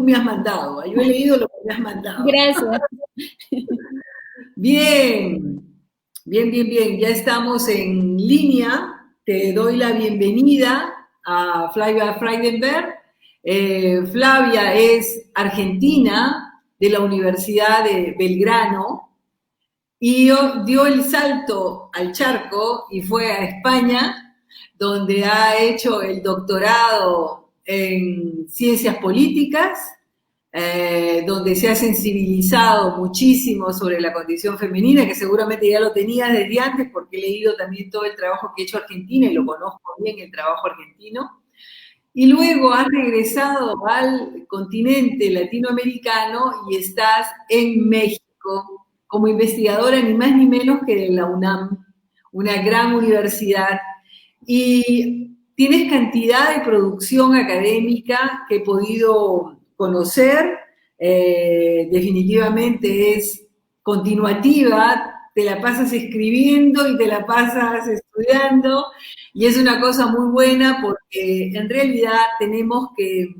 me has mandado. Yo he leído lo que me has mandado. Gracias. Bien, bien, bien, bien. Ya estamos en línea. Te doy la bienvenida a Flavia Freudenberg. Flavia es argentina de la Universidad de Belgrano y dio el salto al charco y fue a España, donde ha hecho el doctorado en ciencias políticas, donde se ha sensibilizado muchísimo sobre la condición femenina, que seguramente ya lo tenía desde antes, porque he leído también todo el trabajo que ha hecho Argentina y lo conozco bien, el trabajo argentino. Y luego has regresado al continente latinoamericano y estás en México como investigadora ni más ni menos que de la UNAM, una gran universidad. Y tienes cantidad de producción académica que he podido conocer, definitivamente es continuativa, te la pasas escribiendo y te la pasas estudiando, y es una cosa muy buena porque en realidad tenemos que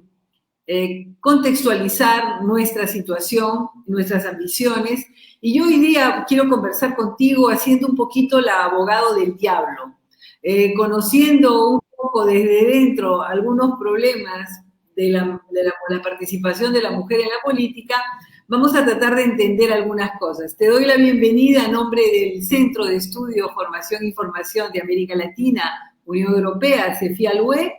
contextualizar nuestra situación, nuestras ambiciones, y yo hoy día quiero conversar contigo haciendo un poquito la abogado del diablo, conociendo un poco desde dentro algunos problemas de la participación de la mujer en la política. Vamos a tratar de entender algunas cosas. Te doy la bienvenida a nombre del Centro de Estudio, Formación e Información de América Latina, Unión Europea, CEFIAL-UE,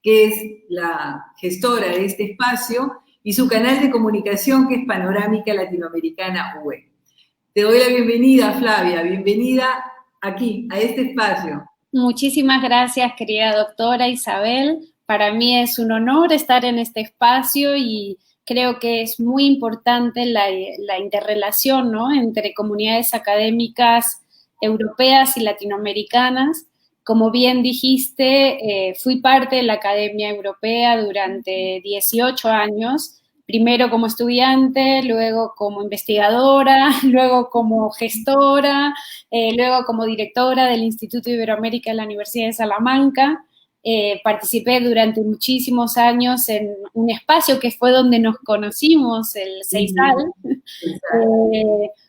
que es la gestora de este espacio, y su canal de comunicación, que es Panorámica Latinoamericana UE. Te doy la bienvenida, Flavia, bienvenida aquí, a este espacio. Muchísimas gracias, querida doctora Isabel. Para mí es un honor estar en este espacio y creo que es muy importante la interrelación, ¿no?, entre comunidades académicas europeas y latinoamericanas. Como bien dijiste, fui parte de la Academia Europea durante 18 años, primero como estudiante, luego como investigadora, luego como gestora, luego como directora del Instituto Iberoamérica de la Universidad de Salamanca. Participé durante muchísimos años en un espacio que fue donde nos conocimos, el CEISAL,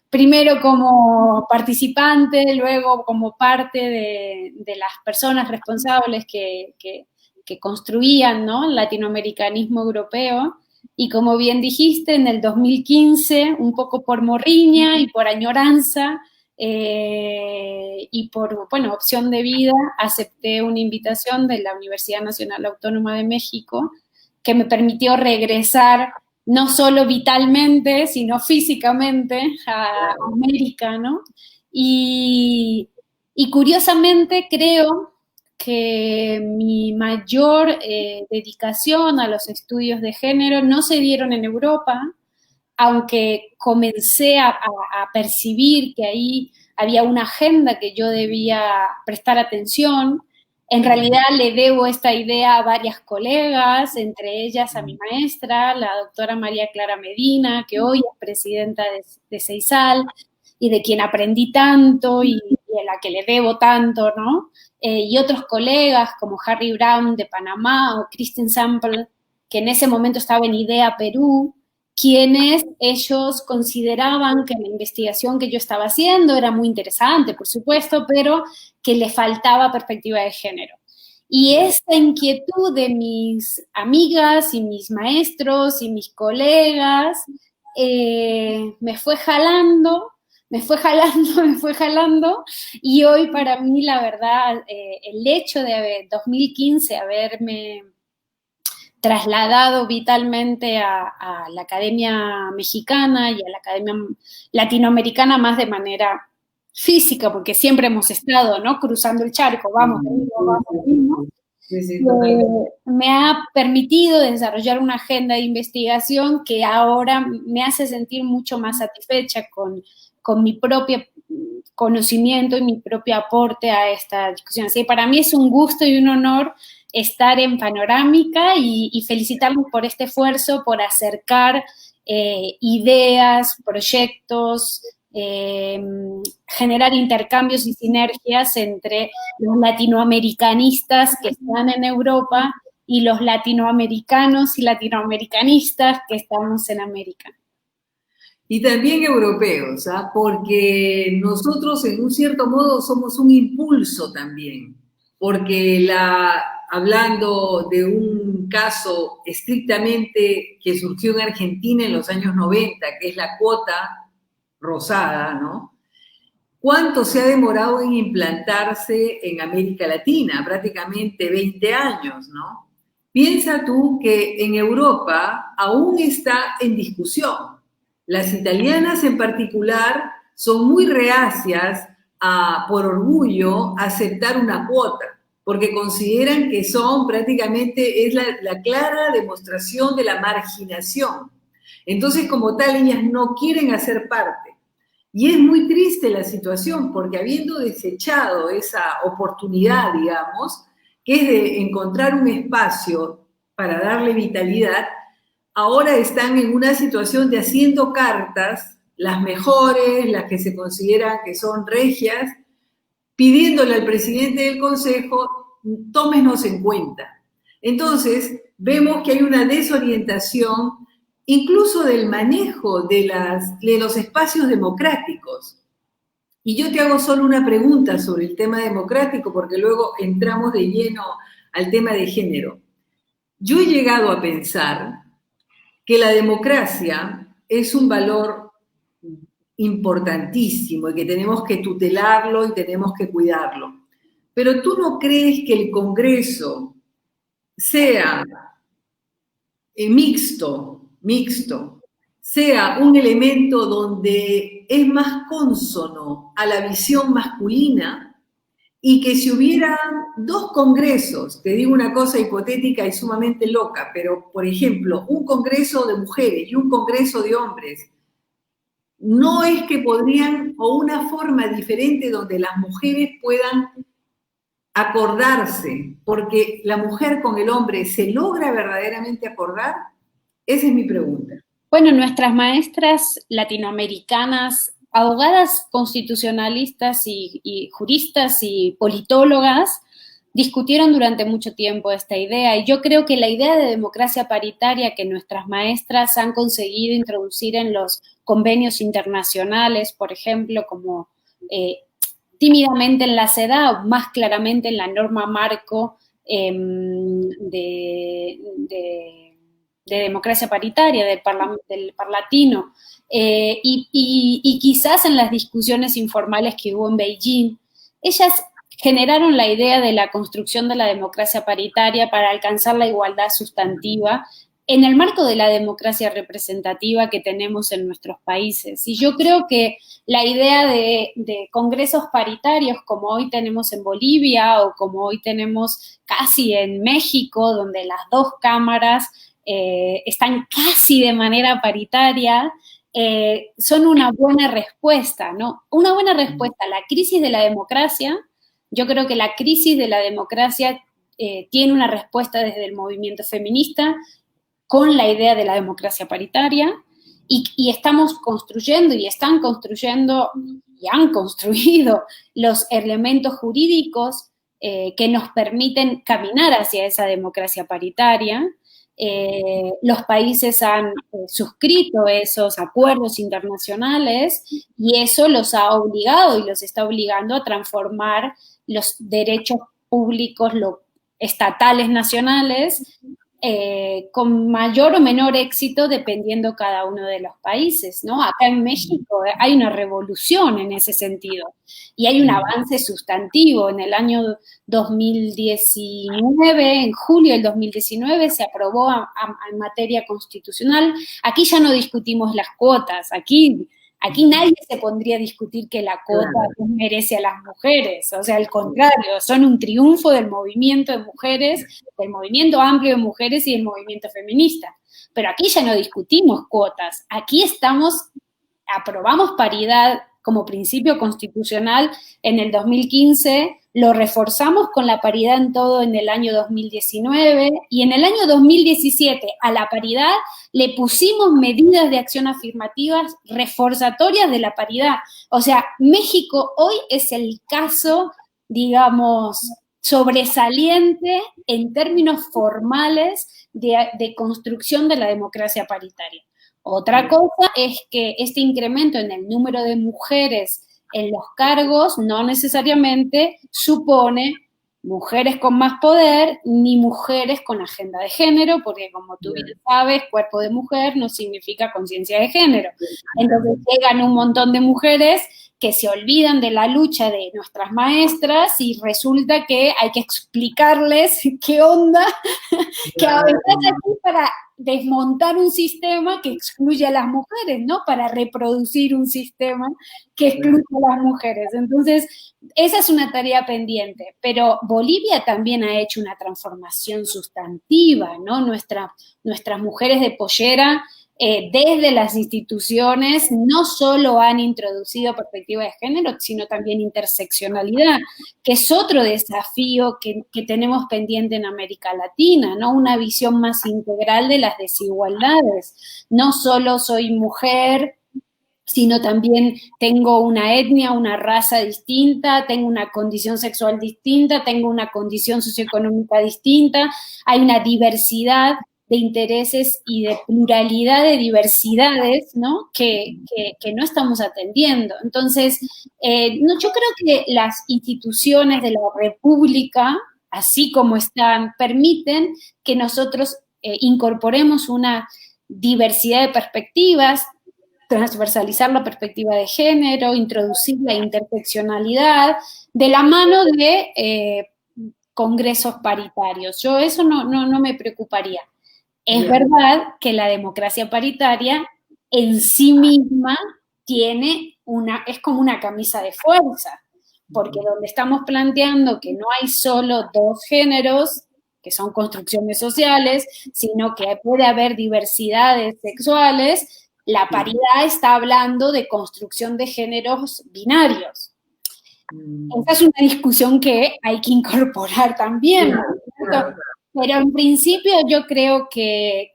primero como participante, luego como parte de las personas responsables que construían, ¿no?, el latinoamericanismo europeo. Y como bien dijiste, en el 2015, un poco por morriña y por añoranza, y por, bueno, opción de vida, acepté una invitación de la Universidad Nacional Autónoma de México que me permitió regresar no solo vitalmente, sino físicamente a América, ¿no? Y curiosamente creo que mi mayor dedicación a los estudios de género no se dieron en Europa, aunque comencé a percibir que ahí había una agenda que yo debía prestar atención. En realidad le debo esta idea a varias colegas, entre ellas a mi maestra, la doctora María Clara Medina, que hoy es presidenta de CEISAL, y de quien aprendí tanto y a la que le debo tanto, ¿no? Y otros colegas como Harry Brown de Panamá o Kristen Sample, que en ese momento estaba en IDEA Perú, quienes ellos consideraban que la investigación que yo estaba haciendo era muy interesante, por supuesto, pero que le faltaba perspectiva de género. Y esta inquietud de mis amigas y mis maestros y mis colegas me fue jalando, y hoy para mí, la verdad, el hecho de 2015 haberme trasladado vitalmente a la Academia Mexicana y a la Academia Latinoamericana más de manera física, porque siempre hemos estado, ¿no?, cruzando el charco, vamos, me ha permitido desarrollar una agenda de investigación que ahora me hace sentir mucho más satisfecha con mi propio conocimiento y mi propio aporte a esta discusión. Así que para mí es un gusto y un honor estar en Panorámica y felicitarlos por este esfuerzo, por acercar ideas, proyectos, generar intercambios y sinergias entre los latinoamericanistas que están en Europa y los latinoamericanos y latinoamericanistas que estamos en América. Y también europeos, ¿ah? Porque nosotros en un cierto modo somos un impulso también, porque hablando de un caso estrictamente que surgió en Argentina en los años 90, que es la cuota rosada, ¿no? ¿Cuánto se ha demorado en implantarse en América Latina? Prácticamente 20 años, ¿no? Piensa tú que en Europa aún está en discusión. Las italianas en particular son muy reacias por orgullo, a aceptar una cuota, porque consideran que son prácticamente, es la clara demostración de la marginación. Entonces, como tal, ellas no quieren hacer parte. Y es muy triste la situación, porque habiendo desechado esa oportunidad, digamos, que es de encontrar un espacio para darle vitalidad, ahora están en una situación de haciendo cartas, las mejores, las que se consideran que son regias, pidiéndole al presidente del Consejo, tómenos en cuenta. Entonces, vemos que hay una desorientación incluso del manejo de los espacios democráticos. Y yo te hago solo una pregunta sobre el tema democrático, porque luego entramos de lleno al tema de género. Yo he llegado a pensar que la democracia es un valor importantísimo y que tenemos que tutelarlo y tenemos que cuidarlo. Pero ¿tú no crees que el Congreso sea mixto, sea un elemento donde es más cónsono a la visión masculina y que si hubiera dos congresos, te digo una cosa hipotética y sumamente loca, pero por ejemplo, un congreso de mujeres y un congreso de hombres, no es que podrían, o una forma diferente donde las mujeres puedan acordarse, porque la mujer con el hombre se logra verdaderamente acordar? Esa es mi pregunta. Bueno, nuestras maestras latinoamericanas, abogadas constitucionalistas y juristas y politólogas, discutieron durante mucho tiempo esta idea y yo creo que la idea de democracia paritaria que nuestras maestras han conseguido introducir en los convenios internacionales, por ejemplo, como tímidamente en la CEDAW, o más claramente en la norma marco de democracia paritaria, del Parlatino, y quizás en las discusiones informales que hubo en Beijing, ellas generaron la idea de la construcción de la democracia paritaria para alcanzar la igualdad sustantiva en el marco de la democracia representativa que tenemos en nuestros países. Y yo creo que la idea de congresos paritarios como hoy tenemos en Bolivia o como hoy tenemos casi en México, donde las dos cámaras están casi de manera paritaria, son una buena respuesta, ¿no? Una buena respuesta a la crisis de la democracia. Yo creo que la crisis de la democracia tiene una respuesta desde el movimiento feminista con la idea de la democracia paritaria y estamos construyendo y están construyendo y han construido los elementos jurídicos que nos permiten caminar hacia esa democracia paritaria. Los países han suscrito esos acuerdos internacionales y eso los ha obligado y los está obligando a transformar los derechos públicos estatales nacionales con mayor o menor éxito dependiendo cada uno de los países, ¿no? Acá en México hay una revolución en ese sentido y hay un avance sustantivo. En el año 2019, en julio del 2019, se aprobó en materia constitucional. Aquí ya no discutimos las cuotas, aquí nadie se pondría a discutir que la cuota merece a las mujeres, o sea, al contrario, son un triunfo del movimiento de mujeres, del movimiento amplio de mujeres y del movimiento feminista. Pero aquí ya no discutimos cuotas, aquí aprobamos paridad como principio constitucional en el 2015, lo reforzamos con la paridad en todo en el año 2019 y en el año 2017 a la paridad le pusimos medidas de acción afirmativas reforzatorias de la paridad. O sea, México hoy es el caso, digamos, sobresaliente en términos formales de construcción de la democracia paritaria. Otra cosa es que este incremento en el número de mujeres en los cargos no necesariamente supone mujeres con más poder ni mujeres con agenda de género, porque como tú bien sabes, cuerpo de mujer no significa conciencia de género. Entonces llegan un montón de mujeres que se olvidan de la lucha de nuestras maestras y resulta que hay que explicarles qué onda, que ahora estás aquí para desmontar un sistema que excluye a las mujeres, ¿no? Para reproducir un sistema que excluye a las mujeres. Entonces, esa es una tarea pendiente, pero Bolivia también ha hecho una transformación sustantiva, ¿no? Nuestras mujeres de pollera, desde las instituciones, no solo han introducido perspectiva de género, sino también interseccionalidad, que es otro desafío que tenemos pendiente en América Latina, ¿no? Una visión más integral de las desigualdades. No solo soy mujer, sino también tengo una etnia, una raza distinta, tengo una condición sexual distinta, tengo una condición socioeconómica distinta, hay una diversidad de intereses y de pluralidad de diversidades, ¿no? Que no estamos atendiendo. Entonces, yo creo que las instituciones de la República, así como están, permiten que nosotros incorporemos una diversidad de perspectivas, transversalizar la perspectiva de género, introducir la interseccionalidad, de la mano de congresos paritarios. Yo eso no me preocuparía. Es verdad que la democracia paritaria en sí misma es como una camisa de fuerza, porque donde estamos planteando que no hay solo dos géneros, que son construcciones sociales, sino que puede haber diversidades sexuales, la paridad está hablando de construcción de géneros binarios. Esa es una discusión que hay que incorporar también, ¿no? Pero en principio yo creo que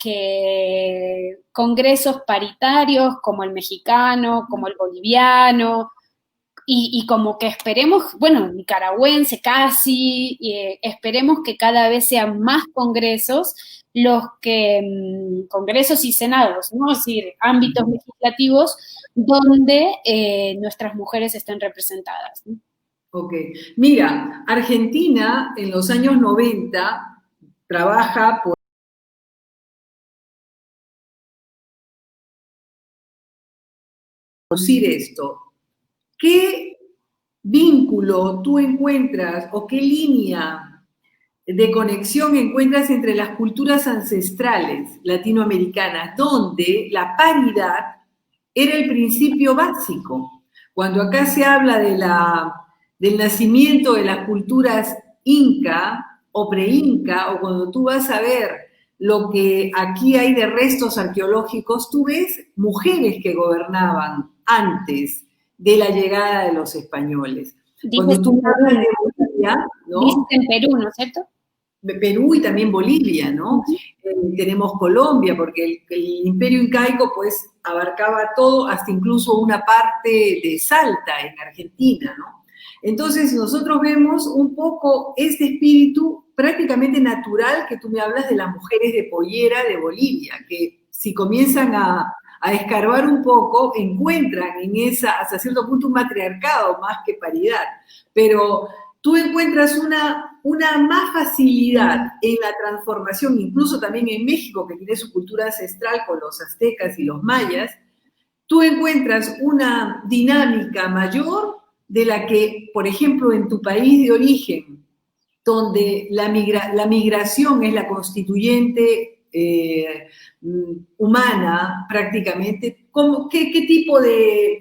congresos paritarios como el mexicano, como el boliviano, y como que esperemos, bueno, nicaragüense casi, esperemos que cada vez sean más congresos los que, congresos y senados, ¿no? Es decir, ámbitos legislativos donde nuestras mujeres estén representadas, ¿no? Ok. Mira, Argentina en los años 90 trabaja por producir esto. ¿Qué vínculo tú encuentras o qué línea de conexión encuentras entre las culturas ancestrales latinoamericanas, donde la paridad era el principio básico? Cuando acá se habla del nacimiento de las culturas inca o pre-inca, o cuando tú vas a ver lo que aquí hay de restos arqueológicos, tú ves mujeres que gobernaban antes de la llegada de los españoles. Cuando tú hablas de Bolivia, ¿no? Dices en Perú, ¿no es cierto? Perú y también Bolivia, ¿no? Tenemos Colombia, porque el imperio incaico pues abarcaba todo, hasta incluso una parte de Salta en Argentina, ¿no? Entonces nosotros vemos un poco este espíritu prácticamente natural que tú me hablas de las mujeres de pollera de Bolivia, que si comienzan a escarbar un poco, encuentran en esa, hasta cierto punto, un matriarcado más que paridad, pero tú encuentras una más facilidad en la transformación, incluso también en México, que tiene su cultura ancestral con los aztecas y los mayas, tú encuentras una dinámica mayor de la que, por ejemplo, en tu país de origen, donde la migración es la constituyente humana prácticamente, ¿qué tipo de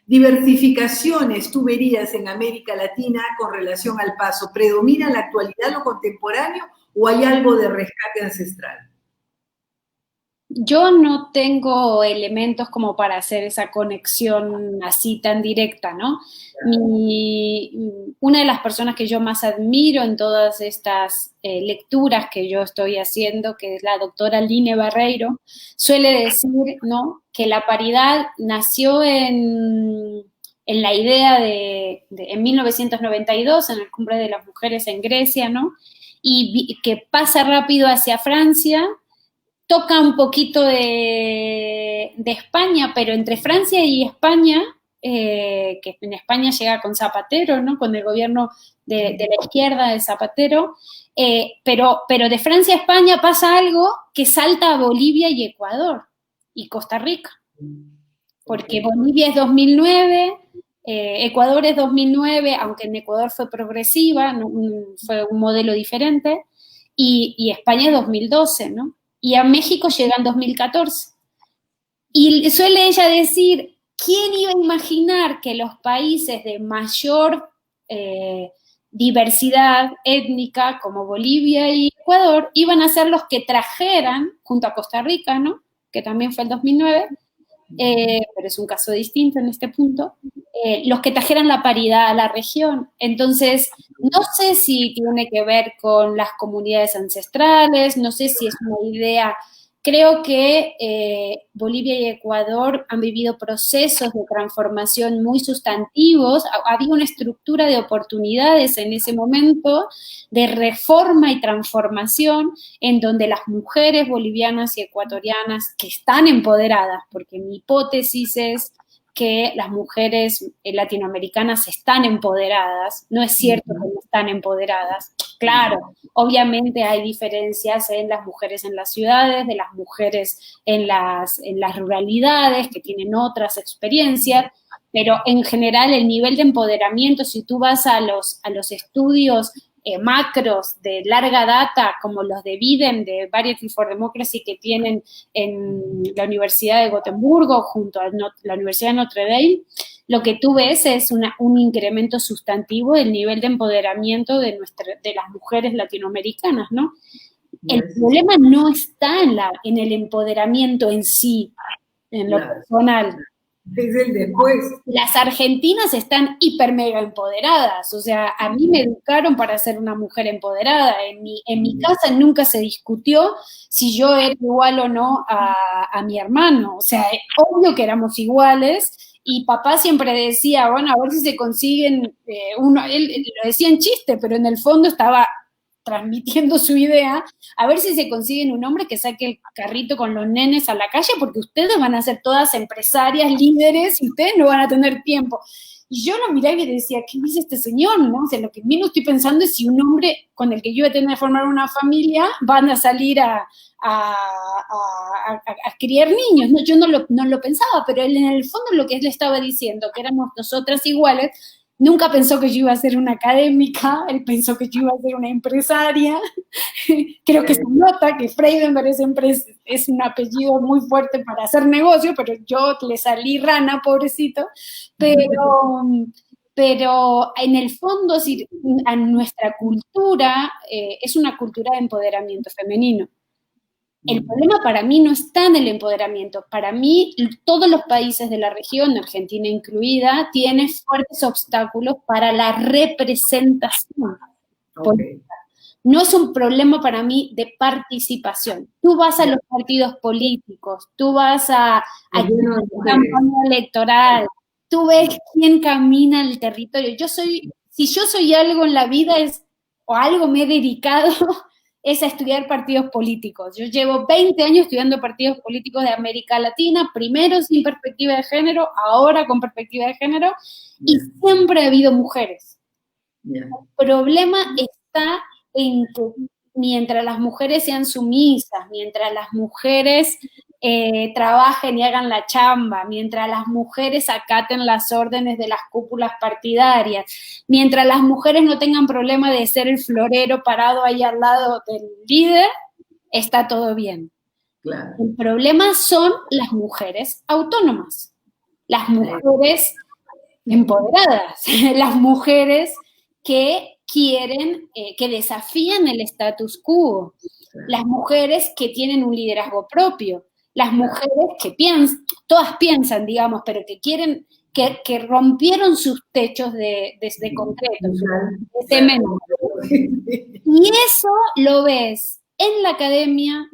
diversificaciones tú verías en América Latina con relación al paso? ¿Predomina en la actualidad lo contemporáneo o hay algo de rescate ancestral? Yo no tengo elementos como para hacer esa conexión así tan directa, ¿no? Una de las personas que yo más admiro en todas estas lecturas que yo estoy haciendo, que es la doctora Line Barreiro, suele decir, ¿no?, que la paridad nació en la idea en 1992, en el Cumbre de las Mujeres en Grecia, ¿no? Y que pasa rápido hacia Francia, toca un poquito de España, pero entre Francia y España, que en España llega con Zapatero, ¿no? Con el gobierno de la izquierda de Zapatero, pero de Francia a España pasa algo que salta a Bolivia y Ecuador y Costa Rica, porque Bolivia es 2009, Ecuador es 2009, aunque en Ecuador fue progresiva, ¿no? Fue un modelo diferente, y España es 2012, ¿no? Y a México llega en 2014. Y suele ella decir, ¿quién iba a imaginar que los países de mayor diversidad étnica, como Bolivia y Ecuador, iban a ser los que trajeran, junto a Costa Rica, ¿no? Que también fue el 2009, pero es un caso distinto en este punto, los que trajeran la paridad a la región. Entonces, no sé si tiene que ver con las comunidades ancestrales, no sé si es una idea. Creo que Bolivia y Ecuador han vivido procesos de transformación muy sustantivos. Había una estructura de oportunidades en ese momento de reforma y transformación en donde las mujeres bolivianas y ecuatorianas que están empoderadas, porque mi hipótesis es que las mujeres latinoamericanas están empoderadas, no es cierto que no están empoderadas. Claro, obviamente hay diferencias en las mujeres en las ciudades, de las mujeres en las ruralidades, que tienen otras experiencias, pero en general el nivel de empoderamiento, si tú vas a los estudios macros de larga data, como los de Biden, de Variety for Democracy, que tienen en la Universidad de Gotemburgo, junto a la Universidad de Notre Dame, lo que tú ves es un incremento sustantivo del nivel de empoderamiento de las mujeres latinoamericanas, ¿no? El problema no está en el empoderamiento en sí, en lo personal. Es el después. Las argentinas están hiper mega empoderadas, o sea, a mí me educaron para ser una mujer empoderada. En mi casa nunca se discutió si yo era igual o no a mi hermano, o sea, obvio que éramos iguales. Y papá siempre decía, bueno, a ver si se consiguen él lo decía en chiste, pero en el fondo estaba transmitiendo su idea, a ver si se consiguen un hombre que saque el carrito con los nenes a la calle, porque ustedes van a ser todas empresarias, líderes, y ustedes no van a tener tiempo. Y yo lo miraba y decía, ¿qué dice este señor? ¿No? O sea, lo que menos estoy pensando es si un hombre con el que yo voy a tener que formar una familia van a salir a criar niños. No, yo no lo pensaba, pero él en el fondo lo que él estaba diciendo, que éramos nosotras iguales, nunca pensó que yo iba a ser una académica, él pensó que yo iba a ser una empresaria. Creo que se nota que Freidenberg es un apellido muy fuerte para hacer negocio, pero yo le salí rana, pobrecito. Pero en el fondo, a nuestra cultura es una cultura de empoderamiento femenino. El problema para mí no está en el empoderamiento. Para mí, todos los países de la región, Argentina incluida, tienen fuertes obstáculos para la representación política. No es un problema para mí de participación. Tú vas a los partidos políticos, tú vas a la campaña electoral, tú ves quién camina el territorio. Si yo soy algo en la vida o algo me he dedicado, es a estudiar partidos políticos. Yo llevo 20 años estudiando partidos políticos de América Latina, primero sin perspectiva de género, ahora con perspectiva de género, y siempre ha habido mujeres. El problema está en que mientras las mujeres sean sumisas, mientras las mujeres trabajen y hagan la chamba, mientras las mujeres acaten las órdenes de las cúpulas partidarias, mientras las mujeres no tengan problema de ser el florero parado ahí al lado del líder, está todo bien. Claro. El problema son las mujeres autónomas, las mujeres empoderadas, las mujeres que quieren, que desafían el status quo, las mujeres que tienen un liderazgo propio, las mujeres que todas piensan, digamos, pero que quieren, que rompieron sus techos de concreto, de cemento. Y eso lo ves en la academia,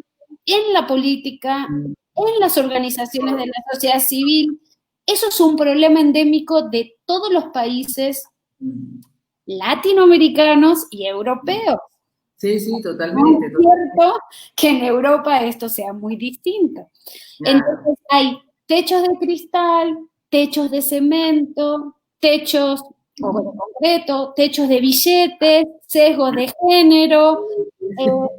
en la política, en las organizaciones de la sociedad civil, Eso es un problema endémico de todos los países latinoamericanos y europeos. Sí, sí, totalmente. No es cierto que en Europa esto sea muy distinto. Claro. Entonces hay techos de cristal, techos de cemento, techos o de concreto, techos de billetes, sesgos de género,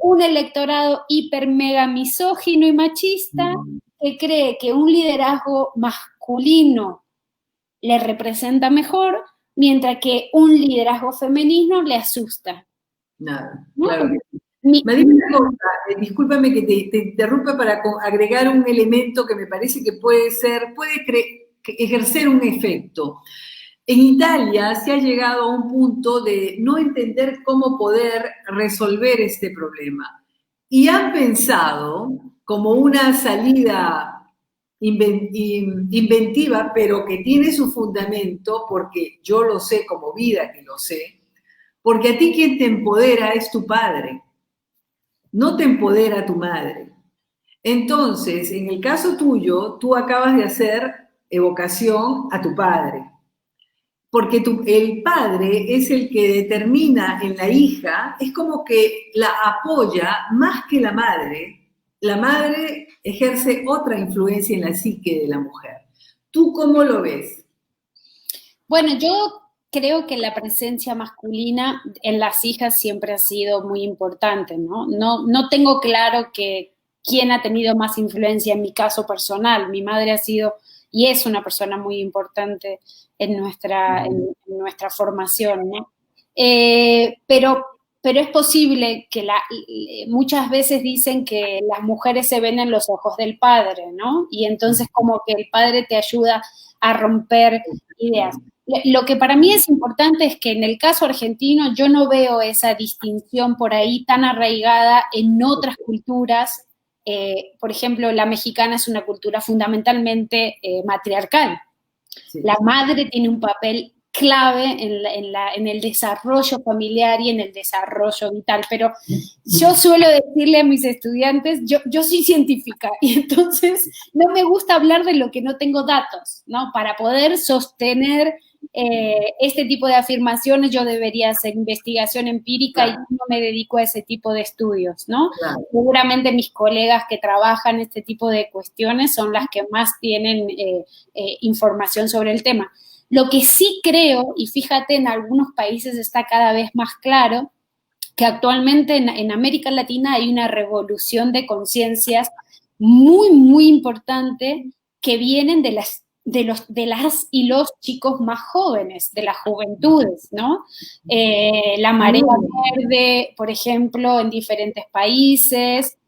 un electorado hiper mega misógino y machista que cree que un liderazgo masculino le representa mejor, mientras que un liderazgo femenino le asusta. Nada, ¿No? claro que sí. Me dice una cosa, discúlpame que te interrumpa para agregar un elemento que me parece que puede ejercer un efecto. En Italia se ha llegado a un punto de no entender cómo poder resolver este problema. Y han pensado como una salida inventiva, pero que tiene su fundamento, porque yo lo sé como vida que lo sé, porque a ti quien te empodera es tu padre, no te empodera tu madre. Entonces, en el caso tuyo, tú acabas de hacer evocación a tu padre, porque el padre es el que determina en la hija, es como que la apoya más que la madre. La madre ejerce otra influencia en la psique de la mujer. ¿Tú cómo lo ves? Bueno, yo creo que la presencia masculina en las hijas siempre ha sido muy importante, ¿no? No tengo claro quién ha tenido más influencia en mi caso personal. Mi madre ha sido y es una persona muy importante en nuestra formación, ¿no? Pero es posible que muchas veces dicen que las mujeres se ven en los ojos del padre, ¿no? Y entonces como que el padre te ayuda a romper ideas. Lo que para mí es importante es que en el caso argentino yo no veo esa distinción por ahí tan arraigada en otras culturas. Por ejemplo, la mexicana es una cultura fundamentalmente matriarcal. Sí. La madre tiene un papel clave en el desarrollo familiar y en el desarrollo vital, pero yo suelo decirle a mis estudiantes, yo soy científica y entonces no me gusta hablar de lo que no tengo datos, ¿no? Para poder sostener este tipo de afirmaciones yo debería hacer investigación empírica y yo no me dedico a ese tipo de estudios, ¿no? Claro. Seguramente mis colegas que trabajan este tipo de cuestiones son las que más tienen información sobre el tema. Lo que sí creo, y fíjate, en algunos países está cada vez más claro, que actualmente en América Latina hay una revolución de conciencias muy, muy importante que vienen de las y los chicos más jóvenes, de las juventudes, ¿no? La marea verde, por ejemplo, en diferentes países.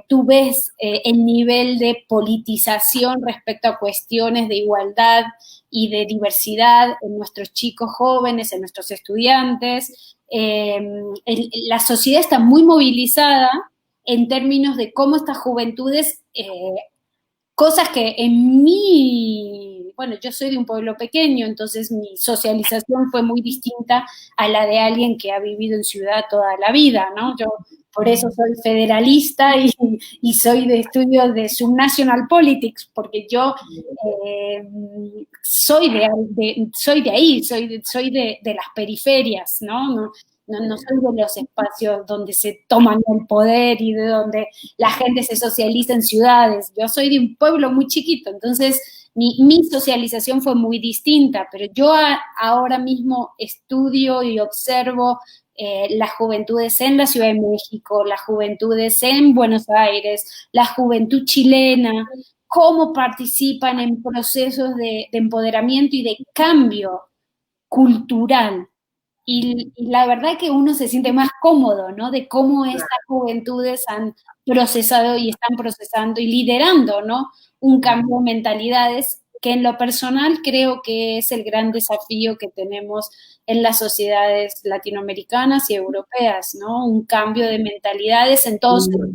Tú ves el nivel de politización respecto a cuestiones de igualdad y de diversidad en nuestros chicos jóvenes, en nuestros estudiantes. La sociedad está muy movilizada en términos de cómo estas juventudes, cosas que bueno, yo soy de un pueblo pequeño, entonces mi socialización fue muy distinta a la de alguien que ha vivido en ciudad toda la vida, ¿no? Yo por eso soy federalista y soy de estudios de subnational politics, porque yo soy de ahí, soy de las periferias, ¿no? No soy de los espacios donde se toman el poder y de donde la gente se socializa en ciudades. Yo soy de un pueblo muy chiquito, entonces mi socialización fue muy distinta, pero yo ahora mismo estudio y observo las juventudes en la Ciudad de México, las juventudes en Buenos Aires, la juventud chilena, cómo participan en procesos de empoderamiento y de cambio cultural. Y la verdad que uno se siente más cómodo, ¿no? De cómo estas juventudes han procesado y están procesando y liderando, ¿no? Un cambio de mentalidades que en lo personal creo que es el gran desafío que tenemos en las sociedades latinoamericanas y europeas, ¿no? Un cambio de mentalidades en todos sentidos.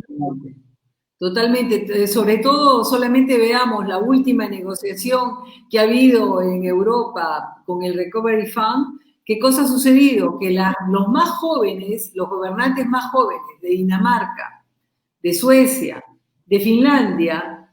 Totalmente, sobre todo solamente veamos la última negociación que ha habido en Europa con el Recovery Fund. ¿Qué cosa ha sucedido? Que los más jóvenes, los gobernantes más jóvenes de Dinamarca, de Suecia, de Finlandia,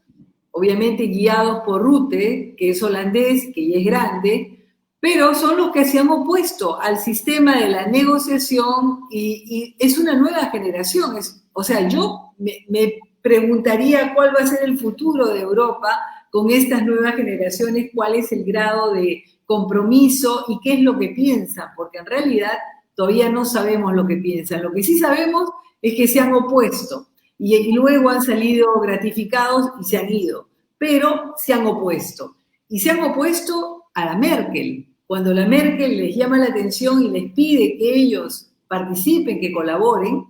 obviamente guiados por Rutte, que es holandés, que ya es grande, pero son los que se han opuesto al sistema de la negociación y es una nueva generación. O sea, yo me preguntaría cuál va a ser el futuro de Europa con estas nuevas generaciones, cuál es el grado de compromiso y qué es lo que piensan, porque en realidad todavía no sabemos lo que piensan. Lo que sí sabemos es que se han opuesto y luego han salido gratificados y se han ido, pero se han opuesto. Y se han opuesto a la Merkel. Cuando la Merkel les llama la atención y les pide que ellos participen, que colaboren,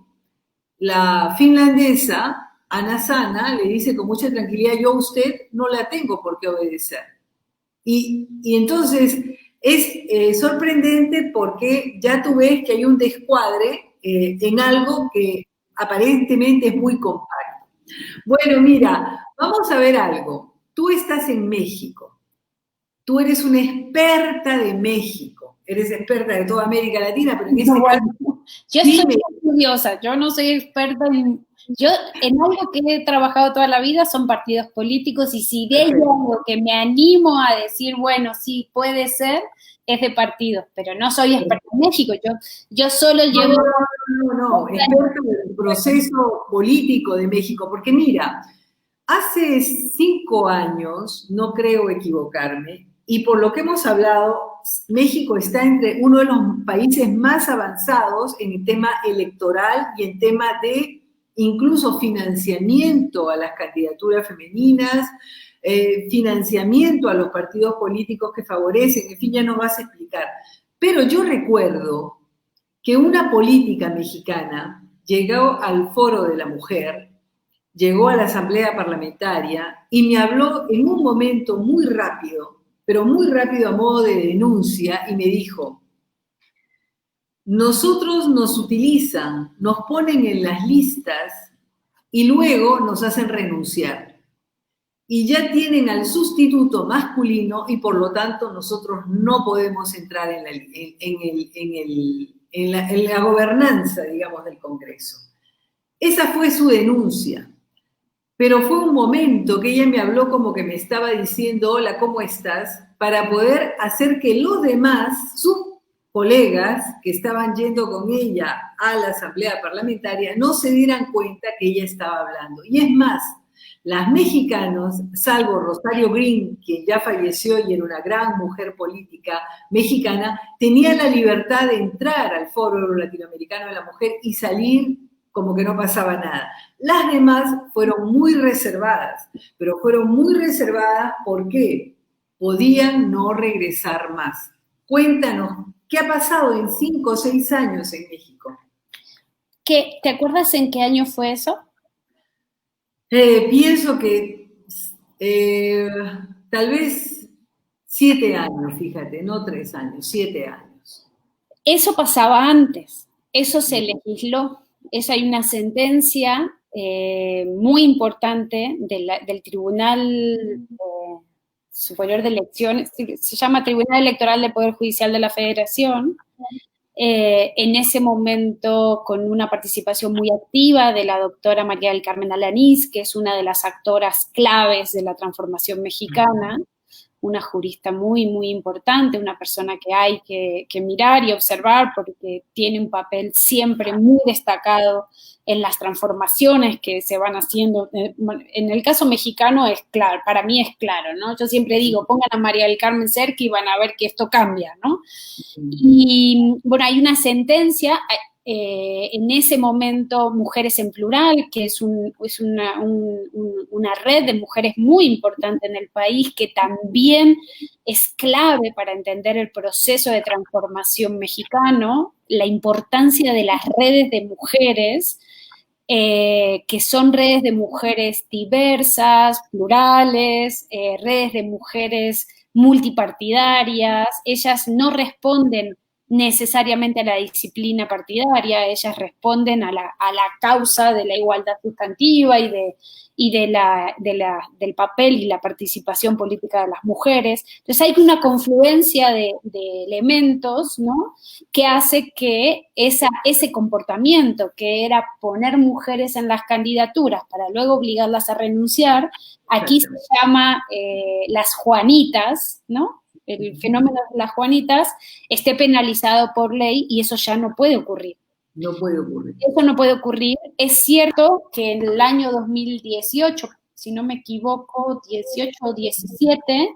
la finlandesa, Anna Sanna, le dice con mucha tranquilidad, yo a usted no la tengo por qué obedecer. Y entonces es sorprendente porque ya tú ves que hay un descuadre en algo que aparentemente es muy compacto. Bueno, mira, vamos a ver algo. Tú estás en México. Tú eres una experta de México. Eres experta de toda América Latina, pero en este caso... Yo soy curiosa, yo no soy experta en... Yo en algo que he trabajado toda la vida son partidos políticos y si de algo que me animo a decir, bueno, sí, puede ser, es de partidos, pero no soy experta en México, yo solo llevo... No, experta del proceso político de México, porque mira, hace 5 años, no creo equivocarme, y por lo que hemos hablado, México está entre uno de los países más avanzados en el tema electoral y en tema de incluso financiamiento a las candidaturas femeninas, financiamiento a los partidos políticos que favorecen, en fin, ya nos vas a explicar. Pero yo recuerdo que una política mexicana llegó al Foro de la Mujer, llegó a la Asamblea Parlamentaria y me habló en un momento muy rápido, pero muy rápido a modo de denuncia, y me dijo, nosotros nos utilizan, nos ponen en las listas y luego nos hacen renunciar. Y ya tienen al sustituto masculino y por lo tanto nosotros no podemos entrar en la gobernanza, digamos, del Congreso. Esa fue su denuncia. Pero fue un momento que ella me habló como que me estaba diciendo, hola, ¿cómo estás? Para poder hacer que los demás, sus colegas que estaban yendo con ella a la asamblea parlamentaria, no se dieran cuenta que ella estaba hablando. Y es más, las mexicanos, salvo Rosario Green, quien ya falleció y era una gran mujer política mexicana, tenía la libertad de entrar al Foro Latinoamericano de la Mujer y salir como que no pasaba nada. Las demás fueron muy reservadas, pero fueron muy reservadas porque podían no regresar más. Cuéntanos, ¿qué ha pasado en 5 o 6 años en México? ¿Te acuerdas en qué año fue eso? Pienso que tal vez 7 años, fíjate, no 3 años, 7 años. Eso pasaba antes, eso se legisló. Eso hay una sentencia muy importante del Tribunal Superior de Elecciones, se llama Tribunal Electoral del Poder Judicial de la Federación, en ese momento con una participación muy activa de la doctora María del Carmen Alanís, que es una de las actoras claves de la transformación mexicana, una jurista muy, muy importante, una persona que hay que mirar y observar porque tiene un papel siempre muy destacado en las transformaciones que se van haciendo. En el caso mexicano es claro, para mí es claro, ¿no? Yo siempre digo, pongan a María del Carmen cerca y van a ver que esto cambia, ¿no? Y bueno, hay una sentencia, en ese momento Mujeres en Plural, que es una red de mujeres muy importante en el país, que también es clave para entender el proceso de transformación mexicano, la importancia de las redes de mujeres, que son redes de mujeres diversas, plurales, redes de mujeres multipartidarias. Ellas no responden necesariamente a la disciplina partidaria, ellas responden a la causa de la igualdad sustantiva y del papel y la participación política de las mujeres. Entonces hay una confluencia de elementos, ¿no?, que hace que ese comportamiento, que era poner mujeres en las candidaturas para luego obligarlas a renunciar, aquí se llama las Juanitas, ¿no?, el fenómeno de las Juanitas, esté penalizado por ley, y eso ya no puede ocurrir. No puede ocurrir. Eso no puede ocurrir. Es cierto que en el año 2018, si no me equivoco, 18 o 17,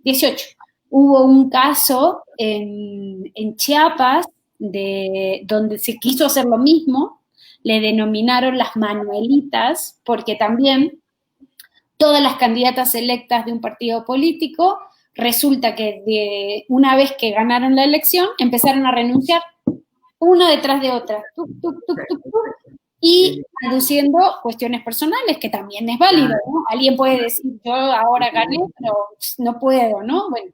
18, hubo un caso en Chiapas donde se quiso hacer lo mismo, le denominaron las Manuelitas, porque también todas las candidatas electas de un partido político, resulta que una vez que ganaron la elección, empezaron a renunciar una detrás de otra, y aduciendo cuestiones personales, que también es válido, ¿no? Alguien puede decir, yo ahora gané, pero no puedo, ¿no? Bueno,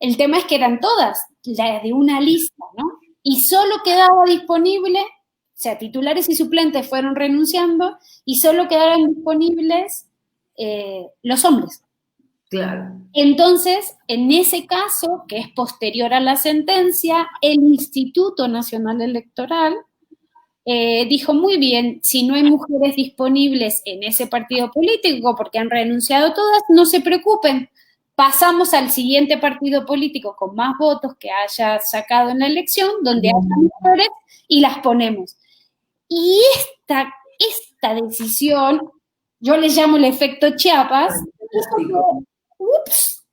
el tema es que eran todas, las de una lista, ¿no? Y solo quedaba disponible, o sea, titulares y suplentes fueron renunciando, y solo quedaron disponibles los hombres. Claro. Entonces, en ese caso, que es posterior a la sentencia, el Instituto Nacional Electoral dijo, muy bien, si no hay mujeres disponibles en ese partido político porque han renunciado todas, no se preocupen, pasamos al siguiente partido político con más votos que haya sacado en la elección, donde haya mujeres, y las ponemos. Y esta decisión, yo le llamo el efecto Chiapas, ups,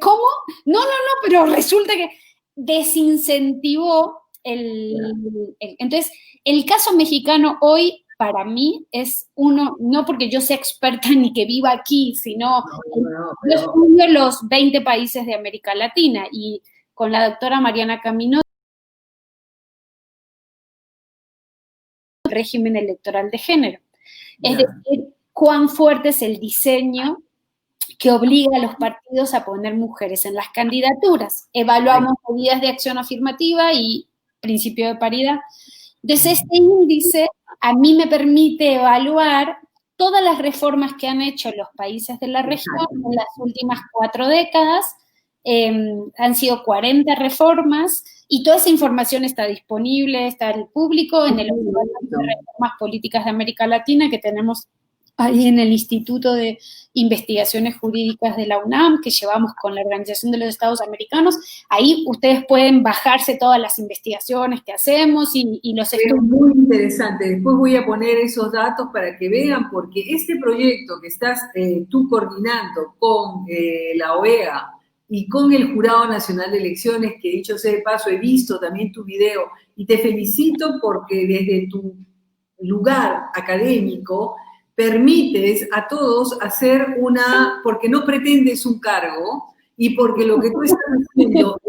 ¿cómo? No, pero resulta que desincentivó entonces, el caso mexicano hoy, para mí, es uno, no porque yo sea experta ni que viva aquí, sino yo estudio los 20 países de América Latina, y con la doctora Mariana Camino, el régimen electoral de género. Es decir, cuán fuerte es el diseño que obliga a los partidos a poner mujeres en las candidaturas. Evaluamos medidas de acción afirmativa y principio de paridad. Entonces, este índice a mí me permite evaluar todas las reformas que han hecho los países de la región en las últimas 4 décadas. Han sido 40 reformas, y toda esa información está disponible, está al público en el Observatorio de Reformas Políticas de América Latina, que tenemos ahí en el Instituto de Investigaciones Jurídicas de la UNAM, que llevamos con la Organización de los Estados Americanos. Ahí ustedes pueden bajarse todas las investigaciones que hacemos y los estudios. Es muy interesante. Después voy a poner esos datos para que vean, porque este proyecto que estás tú coordinando con la OEA y con el Jurado Nacional de Elecciones, que dicho sea de paso, he visto también tu video, y te felicito porque desde tu lugar académico permites a todos hacer porque no pretendes un cargo, y porque lo que tú estás haciendo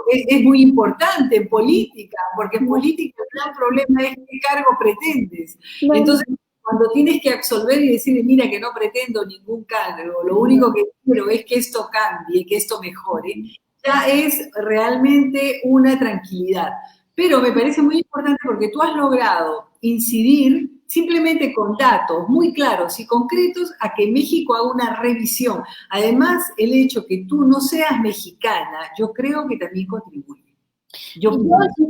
es muy importante en política, porque en política el gran problema es qué cargo pretendes. Entonces, cuando tienes que absolver y decir, mira que no pretendo ningún cargo, lo único que quiero es que esto cambie, que esto mejore, ya es realmente una tranquilidad. Pero me parece muy importante porque tú has logrado incidir simplemente con datos muy claros y concretos a que México haga una revisión. Además, el hecho que tú no seas mexicana, yo creo que también contribuye. Yo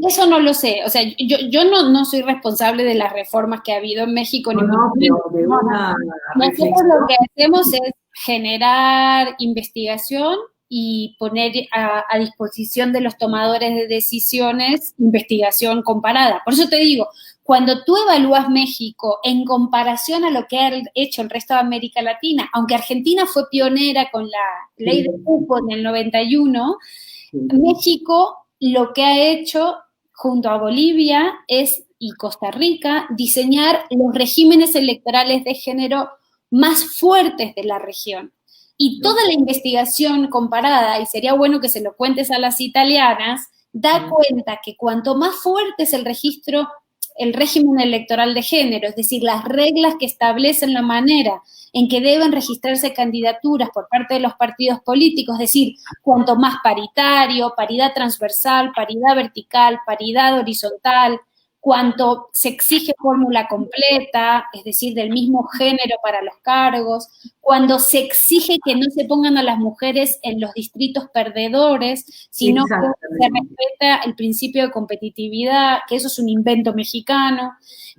eso no lo sé, o sea, yo no soy responsable de las reformas que ha habido en México. Nosotros lo que hacemos es generar investigación y poner a disposición de los tomadores de decisiones investigación comparada. Por eso te digo, cuando tú evalúas México en comparación a lo que ha hecho el resto de América Latina, aunque Argentina fue pionera con la ley de cupo en el 91, México lo que ha hecho junto a Bolivia y Costa Rica, diseñar los regímenes electorales de género más fuertes de la región. Y toda la investigación comparada, y sería bueno que se lo cuentes a las italianas, da cuenta que cuanto más fuerte es el registro el régimen electoral de género, es decir, las reglas que establecen la manera en que deben registrarse candidaturas por parte de los partidos políticos, es decir, cuanto más paritario, paridad transversal, paridad vertical, paridad horizontal, cuanto se exige fórmula completa, es decir, del mismo género para los cargos, cuando se exige que no se pongan a las mujeres en los distritos perdedores, sino que se respeta el principio de competitividad, que eso es un invento mexicano,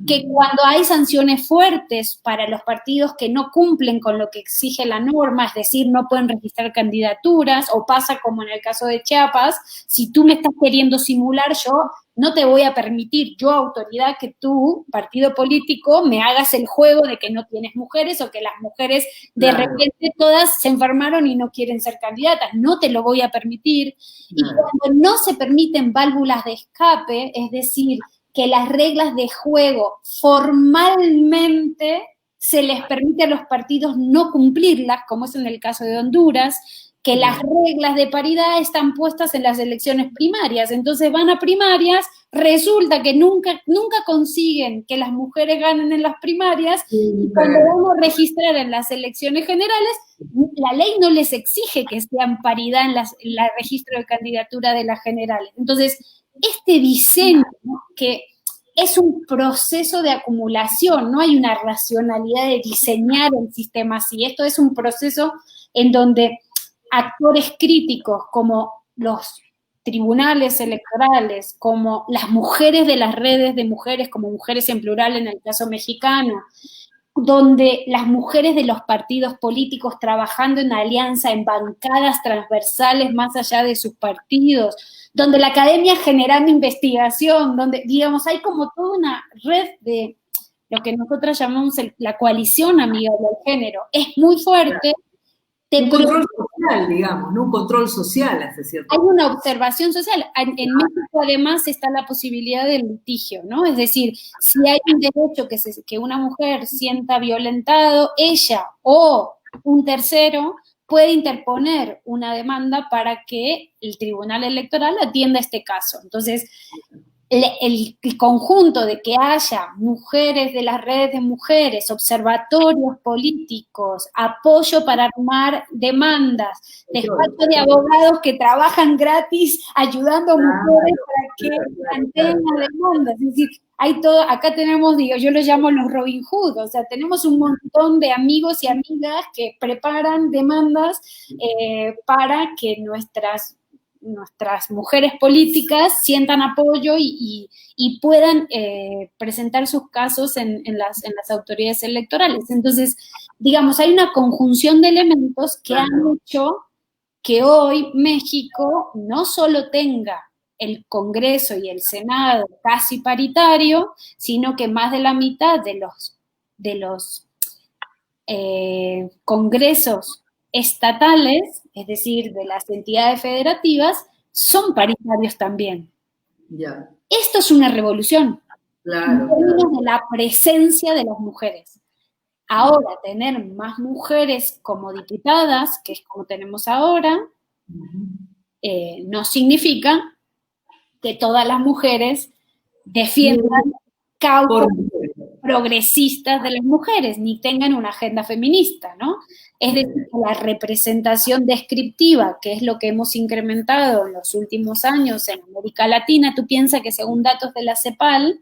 que cuando hay sanciones fuertes para los partidos que no cumplen con lo que exige la norma, es decir, no pueden registrar candidaturas, o pasa como en el caso de Chiapas, si tú me estás queriendo simular, yo no te voy a permitir, yo autoridad, que tú, partido político, me hagas el juego de que no tienes mujeres o que las mujeres de repente todas se enfermaron y no quieren ser candidatas. No te lo voy a permitir. Y cuando no se permiten válvulas de escape, es decir, que las reglas de juego formalmente se les permite a los partidos no cumplirlas, como es en el caso de Honduras, que las reglas de paridad están puestas en las elecciones primarias. Entonces van a primarias, resulta que nunca consiguen que las mujeres ganen en las primarias, y cuando vamos a registrar en las elecciones generales, la ley no les exige que sean paridad en el registro de candidatura de las generales. Entonces, este diseño, ¿no?, que es un proceso de acumulación, no hay una racionalidad de diseñar el sistema así. Esto es un proceso en donde actores críticos como los tribunales electorales, como las mujeres de las redes de mujeres, como mujeres en plural en el caso mexicano, donde las mujeres de los partidos políticos trabajando en alianza, en bancadas transversales más allá de sus partidos, donde la academia generando investigación, donde, digamos, hay como toda una red de lo que nosotros llamamos la coalición amigable del género. Es muy fuerte. Un control social, digamos, ¿no? Un control social hasta cierto punto. Hay una observación social. En México, además, está la posibilidad del litigio, ¿no? Es decir, si hay un derecho que una mujer sienta violentado, ella o un tercero puede interponer una demanda para que el Tribunal Electoral atienda este caso. Entonces, el conjunto de que haya mujeres de las redes de mujeres, observatorios políticos, apoyo para armar demandas, despachos de abogados que trabajan gratis ayudando a mujeres para que planteen las demandas. Es decir, hay todo, acá tenemos, digo, yo lo llamo los Robin Hood, o sea, tenemos un montón de amigos y amigas que preparan demandas para que nuestras mujeres políticas sientan apoyo y puedan presentar sus casos en las autoridades electorales. Entonces, digamos, hay una conjunción de elementos que han hecho que hoy México no solo tenga el Congreso y el Senado casi paritario, sino que más de la mitad de los congresos estatales, es decir, de las entidades federativas, son paritarios también. Ya. Esto es una revolución, en términos de la presencia de las mujeres. Ahora, tener más mujeres como diputadas, que es como tenemos ahora, no significa que todas las mujeres defiendan causas progresistas de las mujeres, ni tengan una agenda feminista, ¿no? Es decir, la representación descriptiva, que es lo que hemos incrementado en los últimos años en América Latina, tú piensas que según datos de la CEPAL,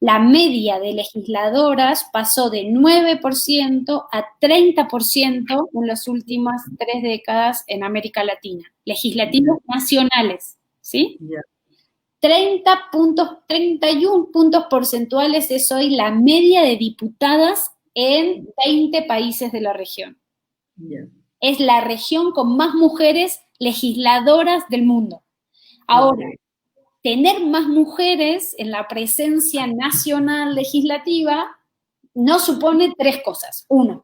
la media de legisladoras pasó de 9% a 30% en las últimas 3 décadas en América Latina. Legislativos nacionales, ¿sí? 31 puntos porcentuales es hoy la media de diputadas en 20 países de la región. Es la región con más mujeres legisladoras del mundo. Ahora, tener más mujeres en la presencia nacional legislativa no supone 3 cosas. 1,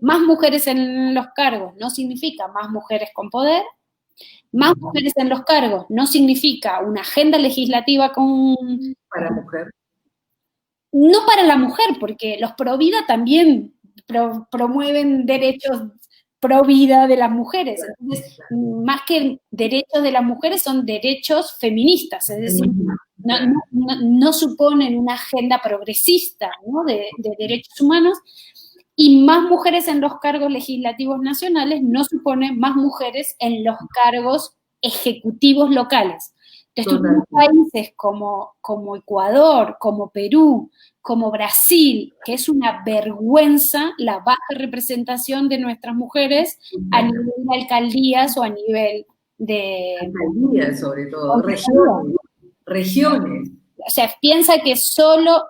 más mujeres en los cargos no significa más mujeres con poder. Más mujeres en los cargos no significa una agenda legislativa para mujer. No para la mujer, porque los pro vida también promueven derechos pro vida de las mujeres. Entonces, más que derechos de las mujeres, son derechos feministas. Es decir, no suponen una agenda progresista, ¿no?, de derechos humanos, y más mujeres en los cargos legislativos nacionales no supone más mujeres en los cargos ejecutivos locales. Entonces, tú países como Ecuador, como Perú, como Brasil, que es una vergüenza la baja representación de nuestras mujeres a nivel de alcaldías o a nivel de... Alcaldías, sobre todo, regiones. O sea, piensa que solo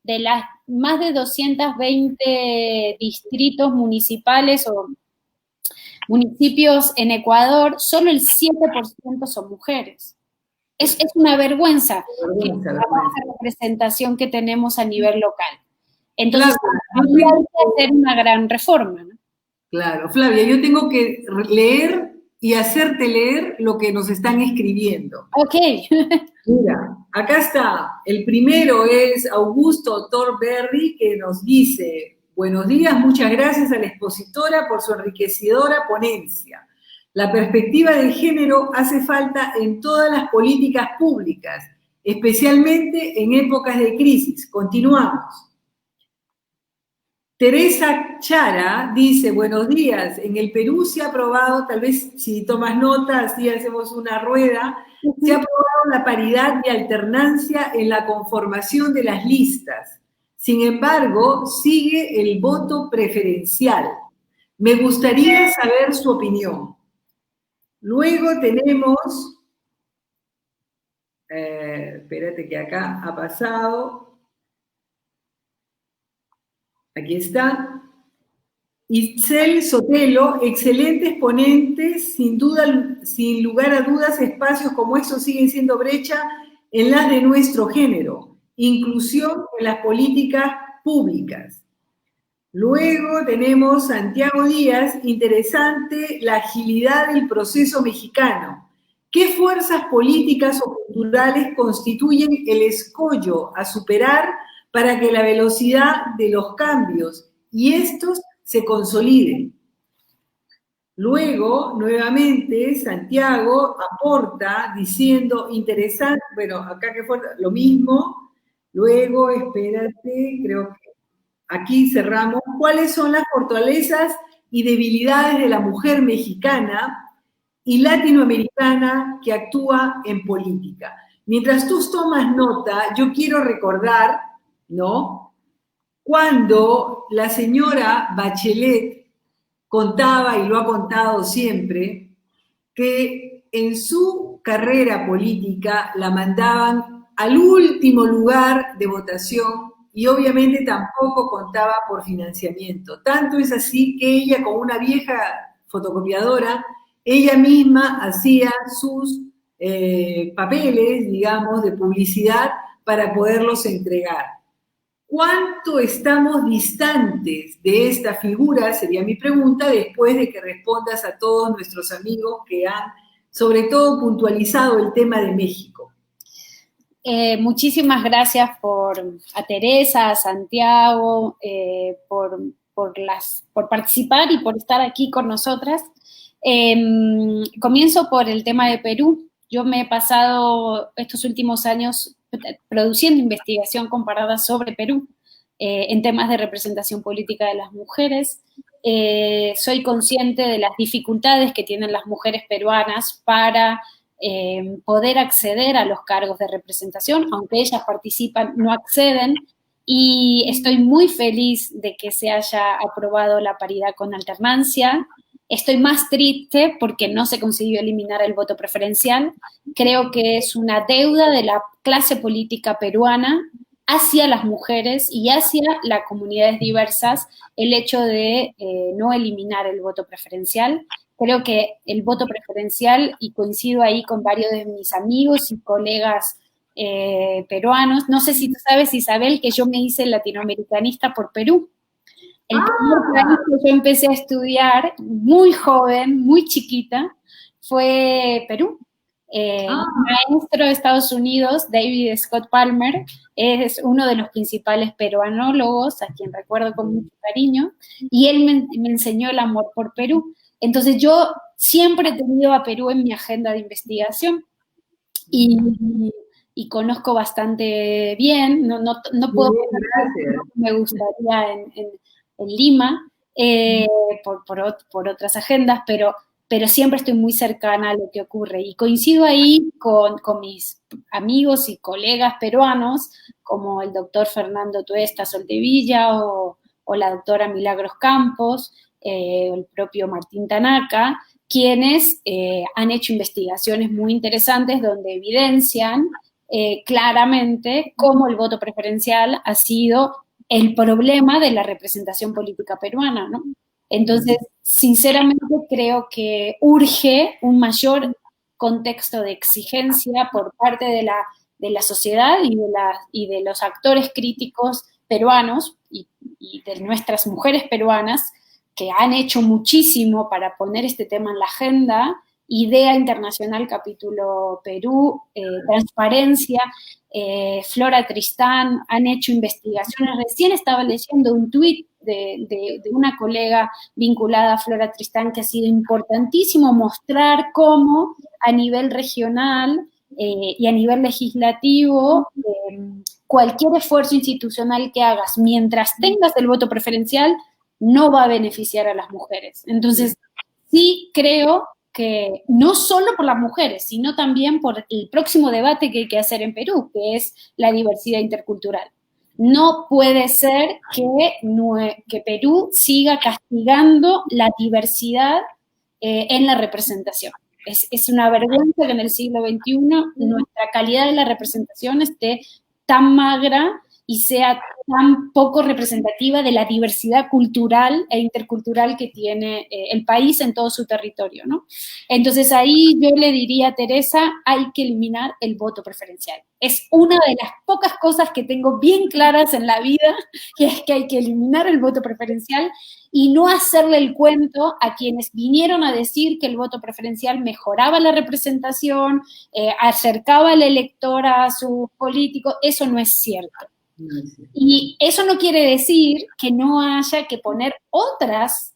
de las más de 220 distritos municipales o municipios en Ecuador, solo el 7% son mujeres. Es una vergüenza la representación que tenemos a nivel local. Entonces, claro, hay que hacer una gran reforma, ¿no? Claro, Flavia, yo tengo que leer y hacerte leer lo que nos están escribiendo. Ok. Mira, acá está. El primero es Augusto Torberry, que nos dice: buenos días, muchas gracias a la expositora por su enriquecedora ponencia. La perspectiva del género hace falta en todas las políticas públicas, especialmente en épocas de crisis. Continuamos. Teresa Chara dice: buenos días, en el Perú se ha aprobado, tal vez si tomas nota, así hacemos una rueda, se ha aprobado la paridad y alternancia en la conformación de las listas. Sin embargo, sigue el voto preferencial. Me gustaría saber su opinión. Luego tenemos, espérate que acá ha pasado, aquí está, Itzel Sotelo, excelentes ponentes, sin duda, sin lugar a dudas, espacios como estos siguen siendo brecha en las de nuestro género, inclusión en las políticas públicas. Luego tenemos Santiago Díaz, interesante la agilidad del proceso mexicano. ¿Qué fuerzas políticas o culturales constituyen el escollo a superar para que la velocidad de los cambios y estos se consoliden? Luego, nuevamente, Santiago aporta diciendo interesante, bueno, acá que fue lo mismo. Luego, espérate, creo que aquí cerramos. ¿Cuáles son las fortalezas y debilidades de la mujer mexicana y latinoamericana que actúa en política? Mientras tú tomas nota, yo quiero recordar, ¿no?, cuando la señora Bachelet contaba, y lo ha contado siempre, que en su carrera política la mandaban al último lugar de votación y obviamente tampoco contaba por financiamiento. Tanto es así que ella, con una vieja fotocopiadora, ella misma hacía sus papeles, digamos, de publicidad para poderlos entregar. ¿Cuánto estamos distantes de esta figura? Sería mi pregunta, después de que respondas a todos nuestros amigos que han, sobre todo, puntualizado el tema de México. Muchísimas gracias a Teresa, a Santiago, por participar y por estar aquí con nosotras. Comienzo por el tema de Perú. Yo me he pasado estos últimos años produciendo investigación comparada sobre Perú en temas de representación política de las mujeres. Soy consciente de las dificultades que tienen las mujeres peruanas para poder acceder a los cargos de representación, aunque ellas participan, no acceden, y estoy muy feliz de que se haya aprobado la paridad con alternancia. Estoy más triste porque no se consiguió eliminar el voto preferencial. Creo que es una deuda de la clase política peruana hacia las mujeres y hacia las comunidades diversas el hecho de no eliminar el voto preferencial. Creo que el voto preferencial, y coincido ahí con varios de mis amigos y colegas peruanos, no sé si tú sabes, Isabel, que yo me hice latinoamericanista por Perú. El primer país que yo empecé a estudiar, muy joven, muy chiquita, fue Perú. Maestro de Estados Unidos, David Scott Palmer, es uno de los principales peruanólogos, a quien recuerdo con mucho cariño, y él me enseñó el amor por Perú. Entonces yo siempre he tenido a Perú en mi agenda de investigación, y y conozco bastante bien, no puedo Bien, me gustaría en Lima, por otras agendas, pero siempre estoy muy cercana a lo que ocurre. Y coincido ahí con mis amigos y colegas peruanos, como el doctor Fernando Tuesta Soldevilla o la doctora Milagros Campos, el propio Martín Tanaka, quienes han hecho investigaciones muy interesantes donde evidencian claramente cómo el voto preferencial ha sido el problema de la representación política peruana, ¿no? Entonces, sinceramente creo que urge un mayor contexto de exigencia por parte de la sociedad y de los actores críticos peruanos y de nuestras mujeres peruanas que han hecho muchísimo para poner este tema en la agenda. IDEA Internacional Capítulo Perú, Transparencia, Flora Tristán, han hecho investigaciones. Recién estaba leyendo un tuit de una colega vinculada a Flora Tristán que ha sido importantísimo mostrar cómo a nivel regional y a nivel legislativo cualquier esfuerzo institucional que hagas mientras tengas el voto preferencial no va a beneficiar a las mujeres. Entonces, sí creo que no solo por las mujeres, sino también por el próximo debate que hay que hacer en Perú, que es la diversidad intercultural. No puede ser que Perú siga castigando la diversidad en la representación. Es una vergüenza que en el siglo XXI nuestra calidad de la representación esté tan magra y sea tan poco representativa de la diversidad cultural e intercultural que tiene el país en todo su territorio, ¿no? Entonces ahí yo le diría a Teresa, hay que eliminar el voto preferencial. Es una de las pocas cosas que tengo bien claras en la vida, que es que hay que eliminar el voto preferencial y no hacerle el cuento a quienes vinieron a decir que el voto preferencial mejoraba la representación, acercaba al elector a su político. Eso no es cierto. Y eso no quiere decir que no haya que poner otros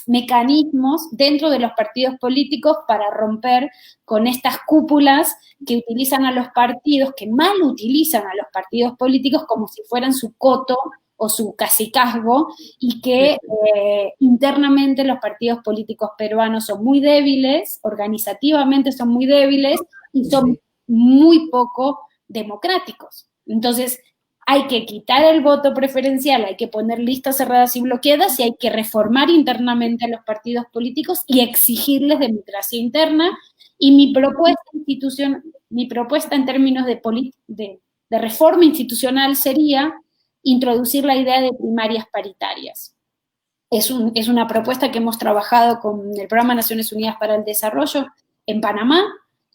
mecanismos dentro de los partidos políticos para romper con estas cúpulas que utilizan a los partidos, que mal utilizan a los partidos políticos como si fueran su coto o su cacicazgo, y que internamente los partidos políticos peruanos son muy débiles, organizativamente son muy débiles y son muy poco democráticos. Entonces, hay que quitar el voto preferencial, hay que poner listas cerradas y bloqueadas y hay que reformar internamente a los partidos políticos y exigirles democracia interna. Y mi propuesta en términos de reforma institucional sería introducir la idea de primarias paritarias. Es una propuesta que hemos trabajado con el Programa Naciones Unidas para el Desarrollo en Panamá,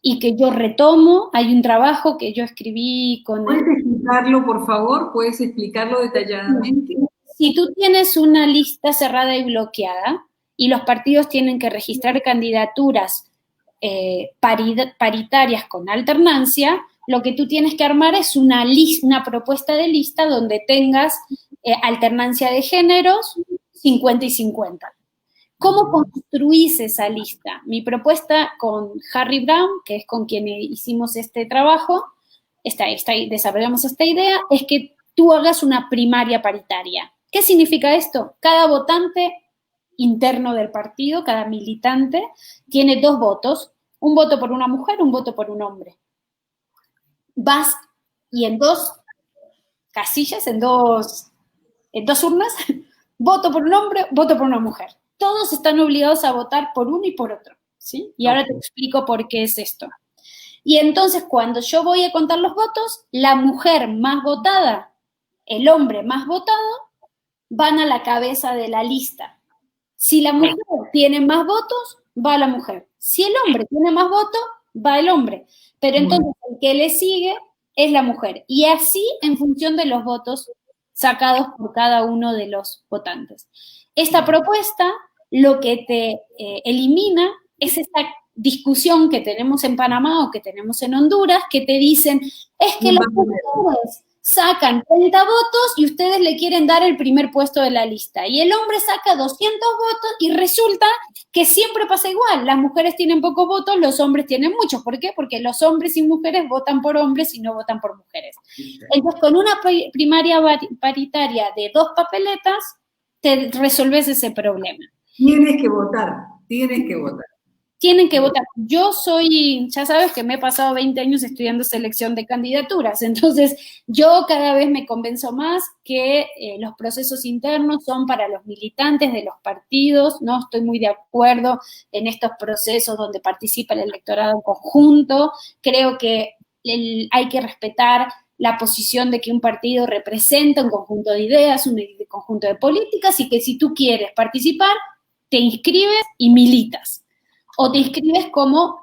y que yo retomo. Hay un trabajo que yo escribí con... ¿Puedes explicarlo, por favor? ¿Puedes explicarlo detalladamente? Si tú tienes una lista cerrada y bloqueada, y los partidos tienen que registrar candidaturas paritarias con alternancia, lo que tú tienes que armar es una propuesta de lista donde tengas alternancia de géneros 50 y 50. ¿Cómo construís esa lista? Mi propuesta con Harry Brown, que es con quien hicimos este trabajo, desarrollamos esta idea, es que tú hagas una primaria paritaria. ¿Qué significa esto? Cada votante interno del partido, cada militante, tiene 2 votos, un voto por una mujer, un voto por un hombre. Vas y en 2 casillas, en dos urnas, voto por un hombre, voto por una mujer. Todos están obligados a votar por uno y por otro, ¿sí? Y ahora te explico por qué es esto. Y entonces, cuando yo voy a contar los votos, la mujer más votada, el hombre más votado, van a la cabeza de la lista. Si la mujer tiene más votos, va la mujer. Si el hombre tiene más votos, va el hombre. Pero entonces, el que le sigue es la mujer. Y así, en función de los votos sacados por cada uno de los votantes. Esta propuesta lo que te elimina es esta discusión que tenemos en Panamá o que tenemos en Honduras, que te dicen, es que las mujeres sacan 30 votos y ustedes le quieren dar el primer puesto de la lista. Y el hombre saca 200 votos y resulta que siempre pasa igual, las mujeres tienen pocos votos, los hombres tienen muchos. ¿Por qué? Porque los hombres y mujeres votan por hombres y no votan por mujeres. Entonces, con una primaria paritaria de 2 papeletas, te resolves ese problema. Tienes que votar, tienes que votar. Tienen que votar. Yo soy, ya sabes que me he pasado 20 años estudiando selección de candidaturas, entonces yo cada vez me convenzo más que los procesos internos son para los militantes de los partidos, no estoy muy de acuerdo en estos procesos donde participa el electorado en conjunto, creo que hay que respetar la posición de que un partido representa un conjunto de ideas, un conjunto de políticas, y que si tú quieres participar, te inscribes y militas. O te inscribes como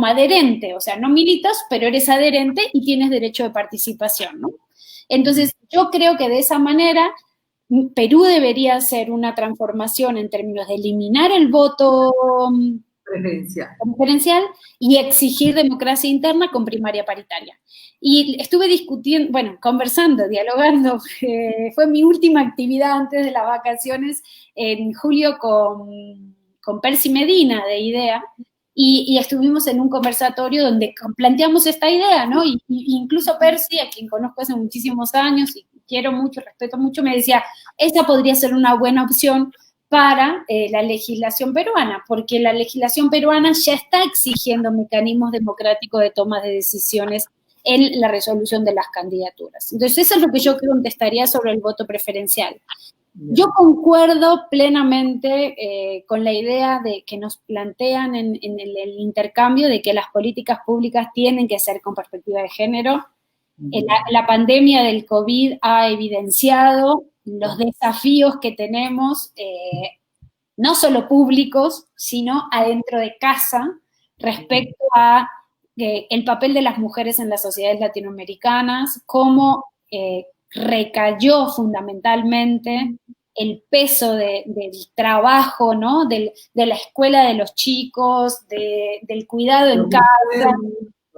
adherente, o sea, no militas, pero eres adherente y tienes derecho de participación, ¿no? Entonces, yo creo que de esa manera Perú debería hacer una transformación en términos de eliminar el voto preferencial y exigir democracia interna con primaria paritaria. Y estuve discutiendo, bueno, conversando, dialogando, fue mi última actividad antes de las vacaciones en julio con Percy Medina de IDEA, y estuvimos en un conversatorio donde planteamos esta idea, ¿no? Y incluso Percy, a quien conozco hace muchísimos años y quiero mucho, respeto mucho, me decía, esa podría ser una buena opción para la legislación peruana, porque la legislación peruana ya está exigiendo mecanismos democráticos de toma de decisiones en la resolución de las candidaturas. Entonces, eso es lo que yo contestaría sobre el voto preferencial. Yo concuerdo plenamente con la idea de que nos plantean en el intercambio de que las políticas públicas tienen que ser con perspectiva de género. La pandemia del COVID ha evidenciado los desafíos que tenemos, no solo públicos, sino adentro de casa, respecto a el papel de las mujeres en las sociedades latinoamericanas, cómo recayó fundamentalmente el peso del trabajo, ¿no? De la escuela de los chicos, del cuidado en casa,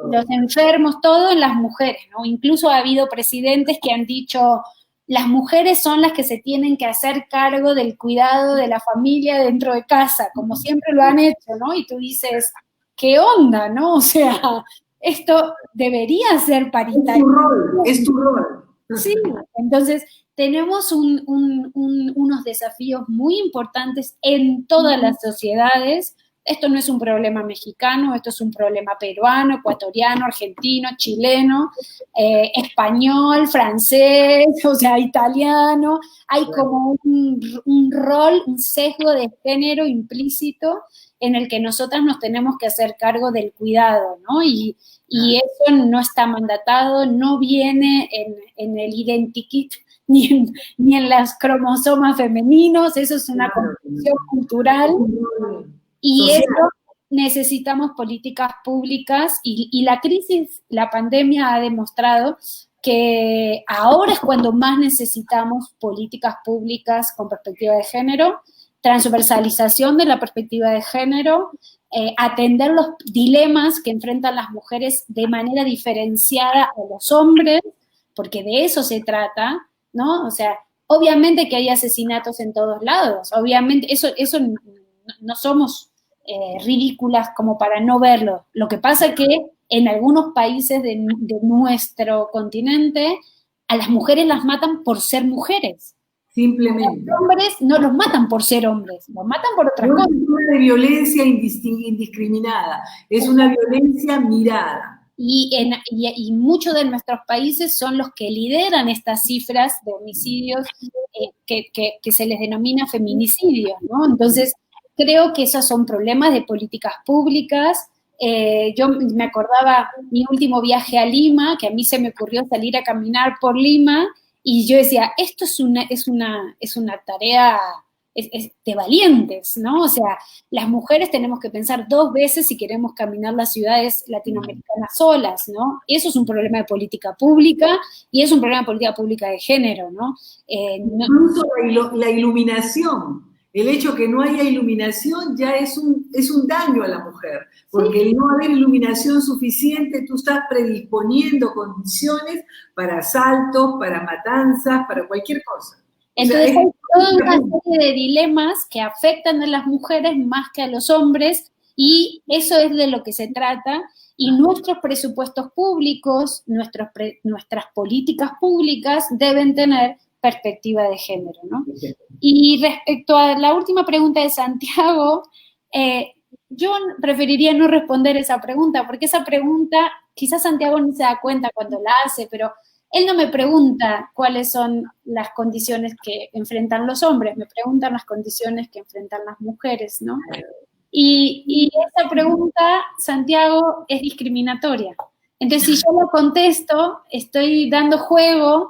los enfermos, todo en las mujeres, ¿no? Incluso ha habido presidentes que han dicho, las mujeres son las que se tienen que hacer cargo del cuidado de la familia dentro de casa, como siempre lo han hecho, ¿no? Y tú dices, ¿qué onda, no? O sea, esto debería ser paritario. Es tu rol. Sí, entonces tenemos unos desafíos muy importantes en todas las sociedades. Esto no es un problema mexicano, esto es un problema peruano, ecuatoriano, argentino, chileno, español, francés, o sea, italiano. Hay como un rol, un sesgo de género implícito en el que nosotras nos tenemos que hacer cargo del cuidado, ¿no? Y eso no está mandatado, no viene en el identikit ni en las cromosomas femeninos, eso es una construcción cultural. Y eso necesitamos políticas públicas y la crisis, la pandemia ha demostrado que ahora es cuando más necesitamos políticas públicas con perspectiva de género, transversalización de la perspectiva de género, atender los dilemas que enfrentan las mujeres de manera diferenciada a los hombres, porque de eso se trata, ¿no? O sea, obviamente que hay asesinatos en todos lados, obviamente, eso no somos ridículas como para no verlo. Lo que pasa es que en algunos países de nuestro continente a las mujeres las matan por ser mujeres. Simplemente. Los hombres no los matan por ser hombres, los matan por otras cosas. No es una violencia indiscriminada, es una violencia mirada. Y muchos de nuestros países son los que lideran estas cifras de homicidios que se les denomina feminicidios, ¿no? Entonces, creo que esos son problemas de políticas públicas. Yo me acordaba mi último viaje a Lima, que a mí se me ocurrió salir a caminar por Lima, y yo decía, esto es una tarea de valientes, ¿no? O sea, las mujeres tenemos que pensar 2 veces si queremos caminar las ciudades latinoamericanas solas, ¿no? Eso es un problema de política pública y es un problema de política pública de género, ¿no? Incluso la iluminación. El hecho que no haya iluminación ya es un daño a la mujer, porque el no haber iluminación suficiente, tú estás predisponiendo condiciones para asaltos, para matanzas, para cualquier cosa. Entonces, toda una serie de dilemas que afectan a las mujeres más que a los hombres, y eso es de lo que se trata, y nuestros presupuestos públicos, nuestras políticas públicas deben tener perspectiva de género, ¿no? Y respecto a la última pregunta de Santiago, yo preferiría no responder esa pregunta, porque esa pregunta, quizás Santiago no se da cuenta cuando la hace, pero él no me pregunta cuáles son las condiciones que enfrentan los hombres, me preguntan las condiciones que enfrentan las mujeres, ¿no? Y esa pregunta, Santiago, es discriminatoria. Entonces, si yo lo contesto, estoy dando juego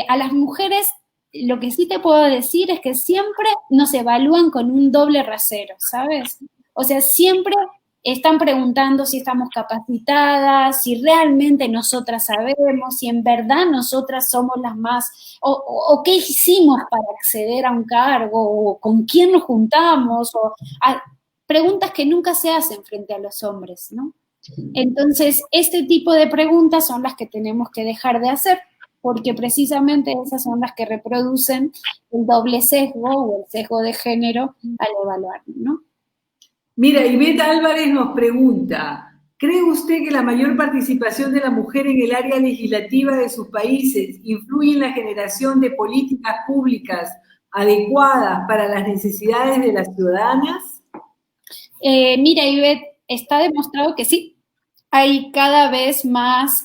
a las mujeres. Lo que sí te puedo decir es que siempre nos evalúan con un doble rasero, ¿sabes? O sea, siempre están preguntando si estamos capacitadas, si realmente nosotras sabemos, si en verdad nosotras somos las más, o qué hicimos para acceder a un cargo, o con quién nos juntamos, preguntas que nunca se hacen frente a los hombres, ¿no? Entonces, este tipo de preguntas son las que tenemos que dejar de hacer, porque precisamente esas son las que reproducen el doble sesgo o el sesgo de género al evaluar, ¿no? Mira, Ivette Álvarez nos pregunta, ¿cree usted que la mayor participación de la mujer en el área legislativa de sus países influye en la generación de políticas públicas adecuadas para las necesidades de las ciudadanas? Mira, Ivette, está demostrado que sí. Hay cada vez más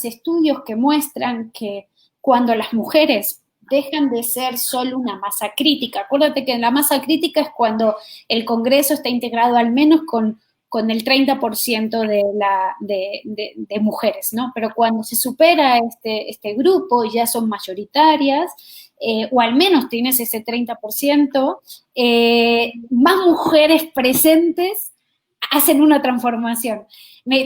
estudios que muestran que cuando las mujeres dejan de ser solo una masa crítica, acuérdate que la masa crítica es cuando el Congreso está integrado al menos con el 30% de mujeres, ¿no? Pero cuando se supera este grupo y ya son mayoritarias, o al menos tienes ese 30%, más mujeres presentes hacen una transformación.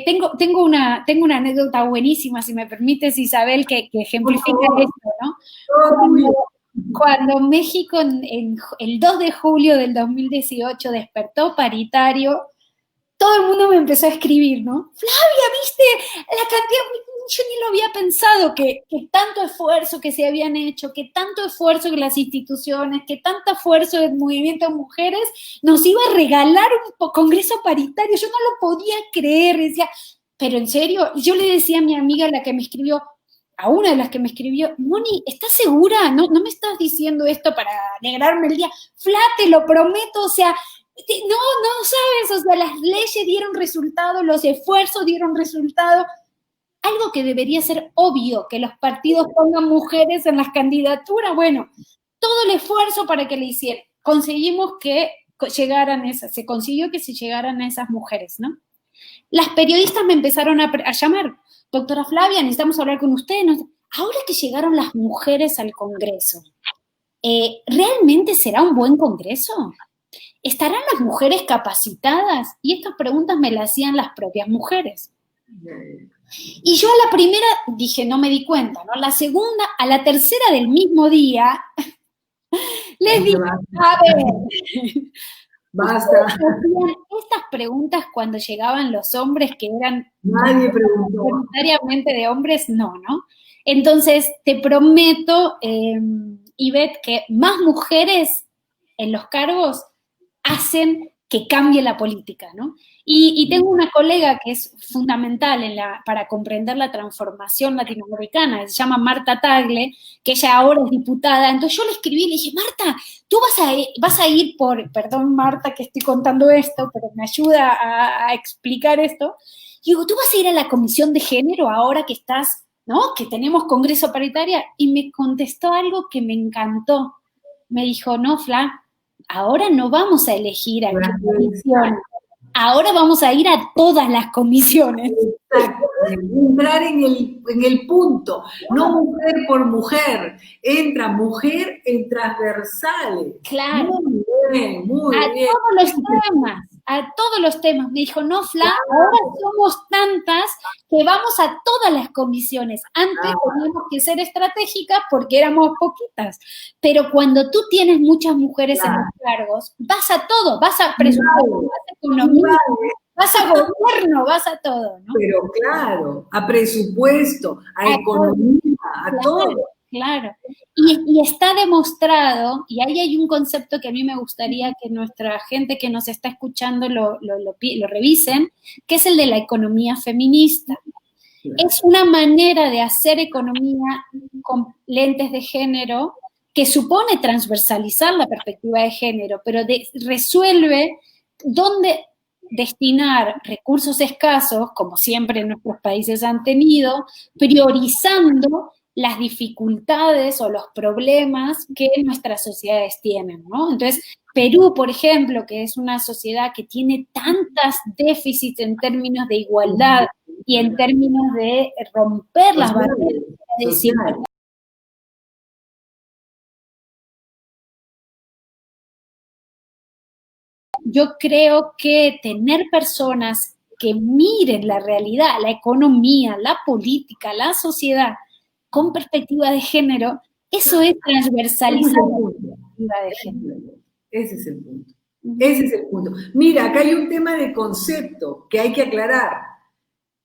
Tengo una anécdota buenísima, si me permites, Isabel, que ejemplifica esto, ¿no? Cuando México el 2 de julio del 2018 despertó paritario, todo el mundo me empezó a escribir, ¿no? Flavia, ¿viste la cantidad? Yo ni lo había pensado, que tanto esfuerzo que se habían hecho, que tanto esfuerzo que las instituciones, que tanto esfuerzo del movimiento de mujeres nos iba a regalar un congreso paritario. Yo no lo podía creer, decía, pero en serio, yo le decía a mi amiga, a una de las que me escribió, Moni, ¿estás segura? ¿No me estás diciendo esto para alegrarme el día? Fla, te lo prometo, o sea, no sabes, o sea, las leyes dieron resultado, los esfuerzos dieron resultado. Algo que debería ser obvio, que los partidos pongan mujeres en las candidaturas. Bueno, todo el esfuerzo para que le hicieran. Conseguimos que se consiguió que se llegaran a esas mujeres, ¿no? Las periodistas me empezaron a llamar, doctora Flavia, necesitamos hablar con usted. Ahora que llegaron las mujeres al Congreso, ¿realmente será un buen Congreso? ¿Estarán las mujeres capacitadas? Y estas preguntas me las hacían las propias mujeres. Y yo a la primera dije, no me di cuenta, ¿no? La segunda, a la tercera del mismo día, les dije, a ver, basta. Estas preguntas cuando llegaban los hombres que eran nadie preguntó mayoritariamente de hombres, no. Entonces, te prometo, Ivette, que más mujeres en los cargos hacen que cambie la política, ¿no? Y tengo una colega que es fundamental para comprender la transformación latinoamericana, se llama Marta Tagle, que ella ahora es diputada. Entonces yo le escribí y le dije, Marta, tú vas a ir perdón Marta que estoy contando esto, pero me ayuda a explicar esto. Y digo, ¿tú vas a ir a la Comisión de Género ahora que estás, ¿no? Que tenemos Congreso Paritaria? Y me contestó algo que me encantó. Me dijo, no, Fla, ahora no vamos a elegir a qué comisión, ahora vamos a ir a todas las comisiones. Exacto. Entrar en el punto, no mujer por mujer, entra mujer en transversales. Claro. Muy bien, muy bien. A todos los temas. Me dijo, no, Fla, ahora somos tantas que vamos a todas las comisiones. Antes teníamos que ser estratégicas porque éramos poquitas. Pero cuando tú tienes muchas mujeres en los cargos, vas a todo, vas a presupuesto, vas a economía, vas a gobierno, vas a todo, ¿no? Pero claro, a presupuesto, a economía, a todo. Claro. Y está demostrado, y ahí hay un concepto que a mí me gustaría que nuestra gente que nos está escuchando lo revisen, que es el de la economía feminista. Es una manera de hacer economía con lentes de género que supone transversalizar la perspectiva de género, pero resuelve dónde destinar recursos escasos, como siempre nuestros países han tenido, priorizando las dificultades o los problemas que nuestras sociedades tienen, ¿no? Entonces, Perú, por ejemplo, que es una sociedad que tiene tantos déficits en términos de igualdad y en términos de romper las barreras de la desigualdad, yo creo que tener personas que miren la realidad, la economía, la política, la sociedad con perspectiva de género, eso es transversalizar la perspectiva de género. Ese es el punto. Ese es el punto. Mira, acá hay un tema de concepto que hay que aclarar.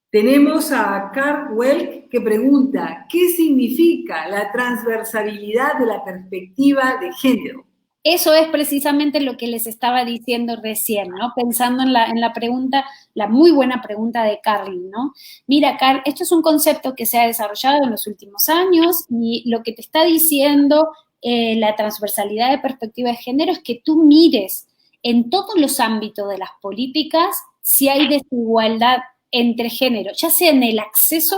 Tenemos a Carl Welk que pregunta, ¿qué significa la transversalidad de la perspectiva de género? Eso es precisamente lo que les estaba diciendo recién, ¿no? Pensando en la pregunta, la muy buena pregunta de Carly, ¿no? Mira, Carl, esto es un concepto que se ha desarrollado en los últimos años y lo que te está diciendo la transversalidad de perspectiva de género es que tú mires en todos los ámbitos de las políticas si hay desigualdad entre género, ya sea en el acceso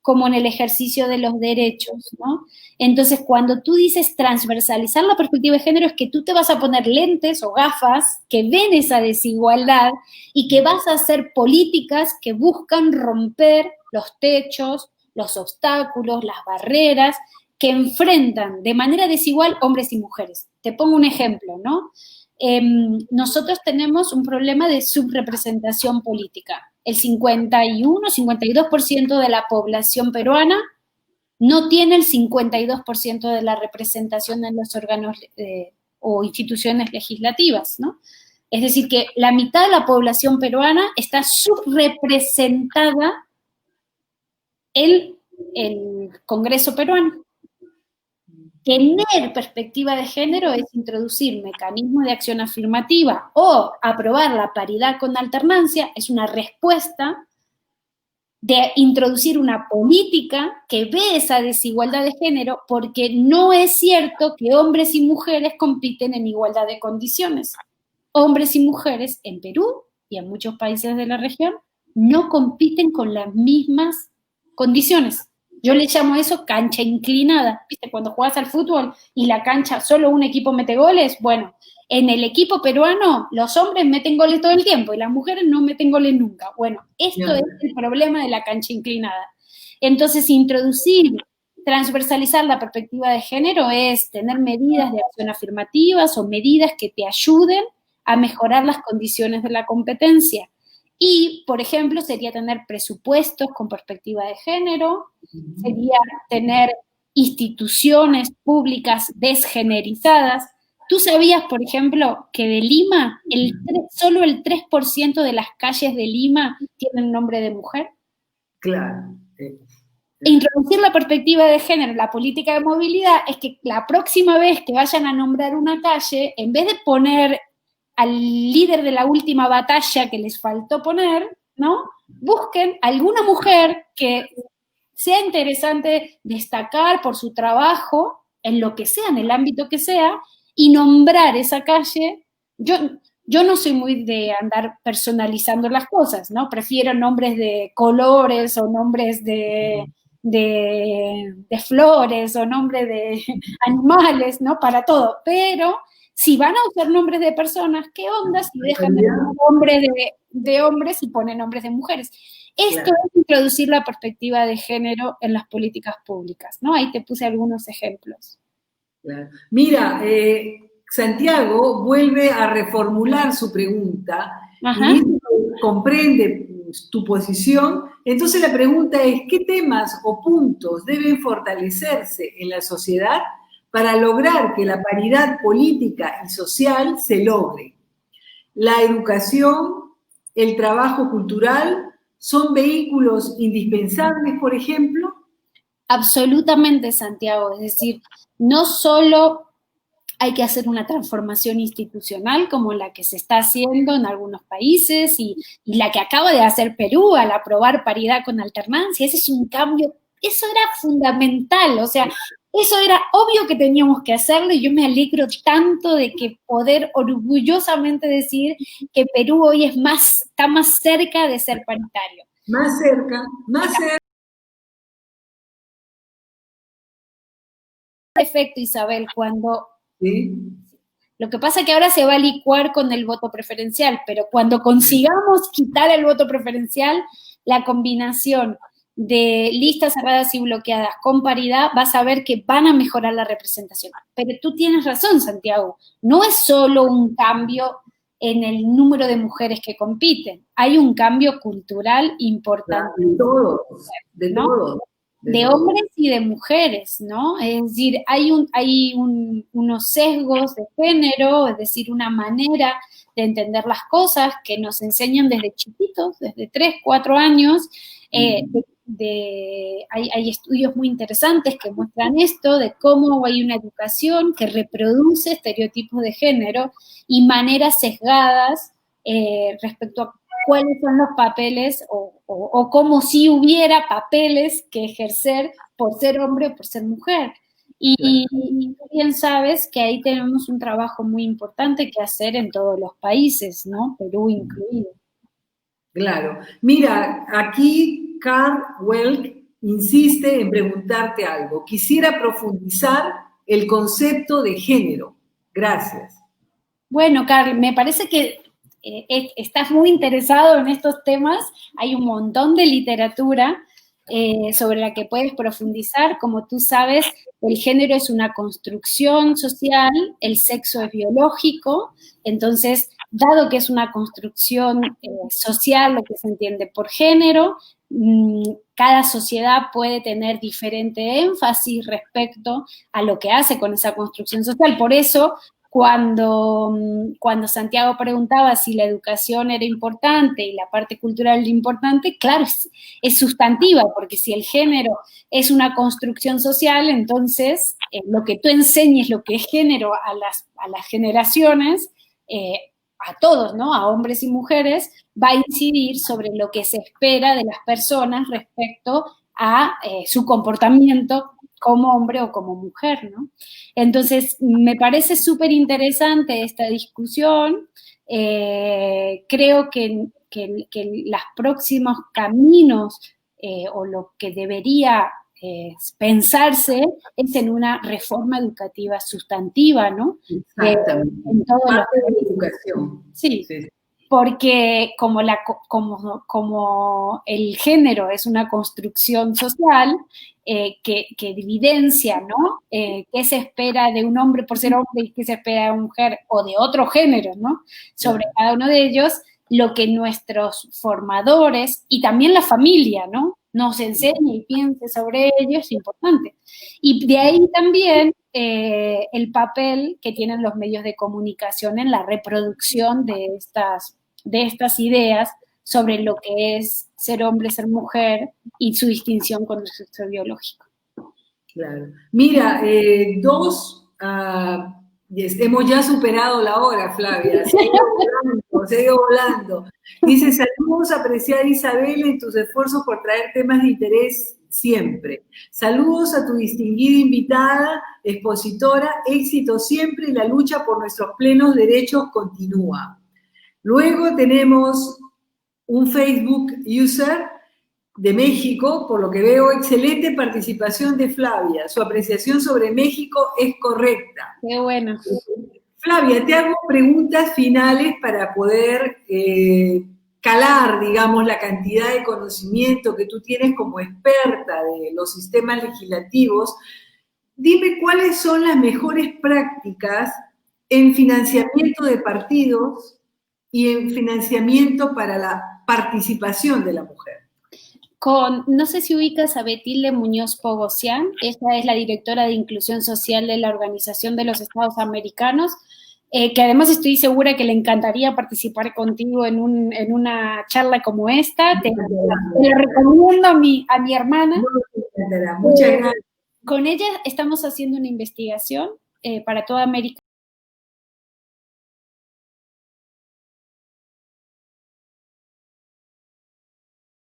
como en el ejercicio de los derechos, ¿no? Entonces, cuando tú dices transversalizar la perspectiva de género, es que tú te vas a poner lentes o gafas que ven esa desigualdad y que vas a hacer políticas que buscan romper los techos, los obstáculos, las barreras que enfrentan de manera desigual hombres y mujeres. Te pongo un ejemplo, ¿no? Nosotros tenemos un problema de subrepresentación política. El 51-52% de la población peruana no tiene el 52% de la representación en los órganos o instituciones legislativas, ¿no? Es decir, que la mitad de la población peruana está subrepresentada en el Congreso peruano. Tener perspectiva de género es introducir mecanismos de acción afirmativa o aprobar la paridad con alternancia, es una respuesta de introducir una política que ve esa desigualdad de género, porque no es cierto que hombres y mujeres compiten en igualdad de condiciones. Hombres y mujeres en Perú y en muchos países de la región no compiten con las mismas condiciones. Yo le llamo eso cancha inclinada. ¿Viste? Cuando juegas al fútbol y la cancha, solo un equipo mete goles, bueno, en el equipo peruano los hombres meten goles todo el tiempo y las mujeres no meten goles nunca. Bueno, esto es el problema de la cancha inclinada. Entonces, transversalizar la perspectiva de género es tener medidas de acción afirmativas o medidas que te ayuden a mejorar las condiciones de la competencia. Y, por ejemplo, sería tener presupuestos con perspectiva de género, sería tener instituciones públicas desgenerizadas. ¿Tú sabías, por ejemplo, que de Lima, solo el 3% de las calles de Lima tienen nombre de mujer? Claro. Introducir la perspectiva de género en la política de movilidad es que la próxima vez que vayan a nombrar una calle, en vez de poner al líder de la última batalla que les faltó poner, ¿no? Busquen alguna mujer que sea interesante destacar por su trabajo, en lo que sea, en el ámbito que sea, y nombrar esa calle. Yo no soy muy de andar personalizando las cosas, ¿no? Prefiero nombres de colores o nombres de flores o nombres de animales, ¿no? Para todo, pero si van a usar nombres de personas, ¿qué onda si dejan de poner nombres de hombres y ponen nombres de mujeres? Esto es introducir la perspectiva de género en las políticas públicas, ¿no? Ahí te puse algunos ejemplos. Claro. Mira, Santiago vuelve a reformular su pregunta. Ajá. Y comprende tu posición. Entonces la pregunta es, ¿qué temas o puntos deben fortalecerse en la sociedad para lograr que la paridad política y social se logre? La educación, el trabajo cultural, ¿son vehículos indispensables, por ejemplo? Absolutamente, Santiago. Es decir, no solo hay que hacer una transformación institucional como la que se está haciendo en algunos países y la que acaba de hacer Perú al aprobar paridad con alternancia. Ese es un cambio, eso era fundamental, o sea, eso era obvio que teníamos que hacerlo y yo me alegro tanto de que poder orgullosamente decir que Perú hoy está más cerca de ser paritario. Más cerca, más cerca. Efecto, Isabel, cuando Sí. lo que pasa es que ahora se va a licuar con el voto preferencial, pero cuando consigamos quitar el voto preferencial, la combinación de listas cerradas y bloqueadas con paridad, vas a ver que van a mejorar la representación. Pero tú tienes razón, Santiago, no es solo un cambio en el número de mujeres que compiten, hay un cambio cultural importante. De todos, de ¿no? todos. De hombres y de mujeres, ¿no? Es decir, hay unos sesgos de género, es decir, una manera de entender las cosas que nos enseñan desde chiquitos, desde 3, 4 años. Hay estudios muy interesantes que muestran esto, de cómo hay una educación que reproduce estereotipos de género y maneras sesgadas respecto a cuáles son los papeles o como si hubiera papeles que ejercer por ser hombre o por ser mujer. Y tú bien sabes que ahí tenemos un trabajo muy importante que hacer en todos los países, ¿no? Perú incluido. Claro. Mira, aquí Carl Welk insiste en preguntarte algo. Quisiera profundizar el concepto de género. Gracias. Bueno, Carl, me parece que estás muy interesado en estos temas. Hay un montón de literatura sobre la que puedes profundizar. Como tú sabes, el género es una construcción social, el sexo es biológico. Entonces, dado que es una construcción social, lo que se entiende por género, cada sociedad puede tener diferente énfasis respecto a lo que hace con esa construcción social. Por eso, cuando Santiago preguntaba si la educación era importante y la parte cultural era importante, claro, es sustantiva, porque si el género es una construcción social, entonces lo que tú enseñes, lo que es género a las generaciones, a todos, ¿no? A hombres y mujeres, va a incidir sobre lo que se espera de las personas respecto a su comportamiento como hombre o como mujer, ¿no? Entonces, me parece súper interesante esta discusión. Creo que los próximos caminos o lo que debería pensarse es en una reforma educativa sustantiva, ¿no? Exactamente. En todos los Parte de la educación. Sí, sí. Porque como el género es una construcción social que evidencia, ¿no? ¿Qué se espera de un hombre por ser hombre y qué se espera de una mujer o de otro género, ¿no? Sobre cada uno de ellos, lo que nuestros formadores y también la familia, ¿no? Nos enseñe y piense sobre ello es importante. Y de ahí también el papel que tienen los medios de comunicación en la reproducción de estas ideas sobre lo que es ser hombre, ser mujer y su distinción con el sexo biológico. Claro. Mira, hemos ya superado la hora, Flavia, se ha ido volando. Dice, saludos, apreciada Isabel, en tus esfuerzos por traer temas de interés siempre. Saludos a tu distinguida invitada, expositora, éxito siempre y la lucha por nuestros plenos derechos continúa. Luego tenemos un Facebook user de México, por lo que veo, excelente participación de Flavia. Su apreciación sobre México es correcta. Qué bueno. Flavia, te hago preguntas finales para poder calar, digamos, la cantidad de conocimiento que tú tienes como experta de los sistemas legislativos. Dime cuáles son las mejores prácticas en financiamiento de partidos y en financiamiento para la participación de la mujer. No sé si ubicas a Betilde Muñoz Pogosian, ella es la directora de Inclusión Social de la Organización de los Estados Americanos. que además estoy segura que le encantaría participar contigo en una charla como esta. Te lo recomiendo a mi hermana. Muchas gracias. Con ella estamos haciendo una investigación para toda América.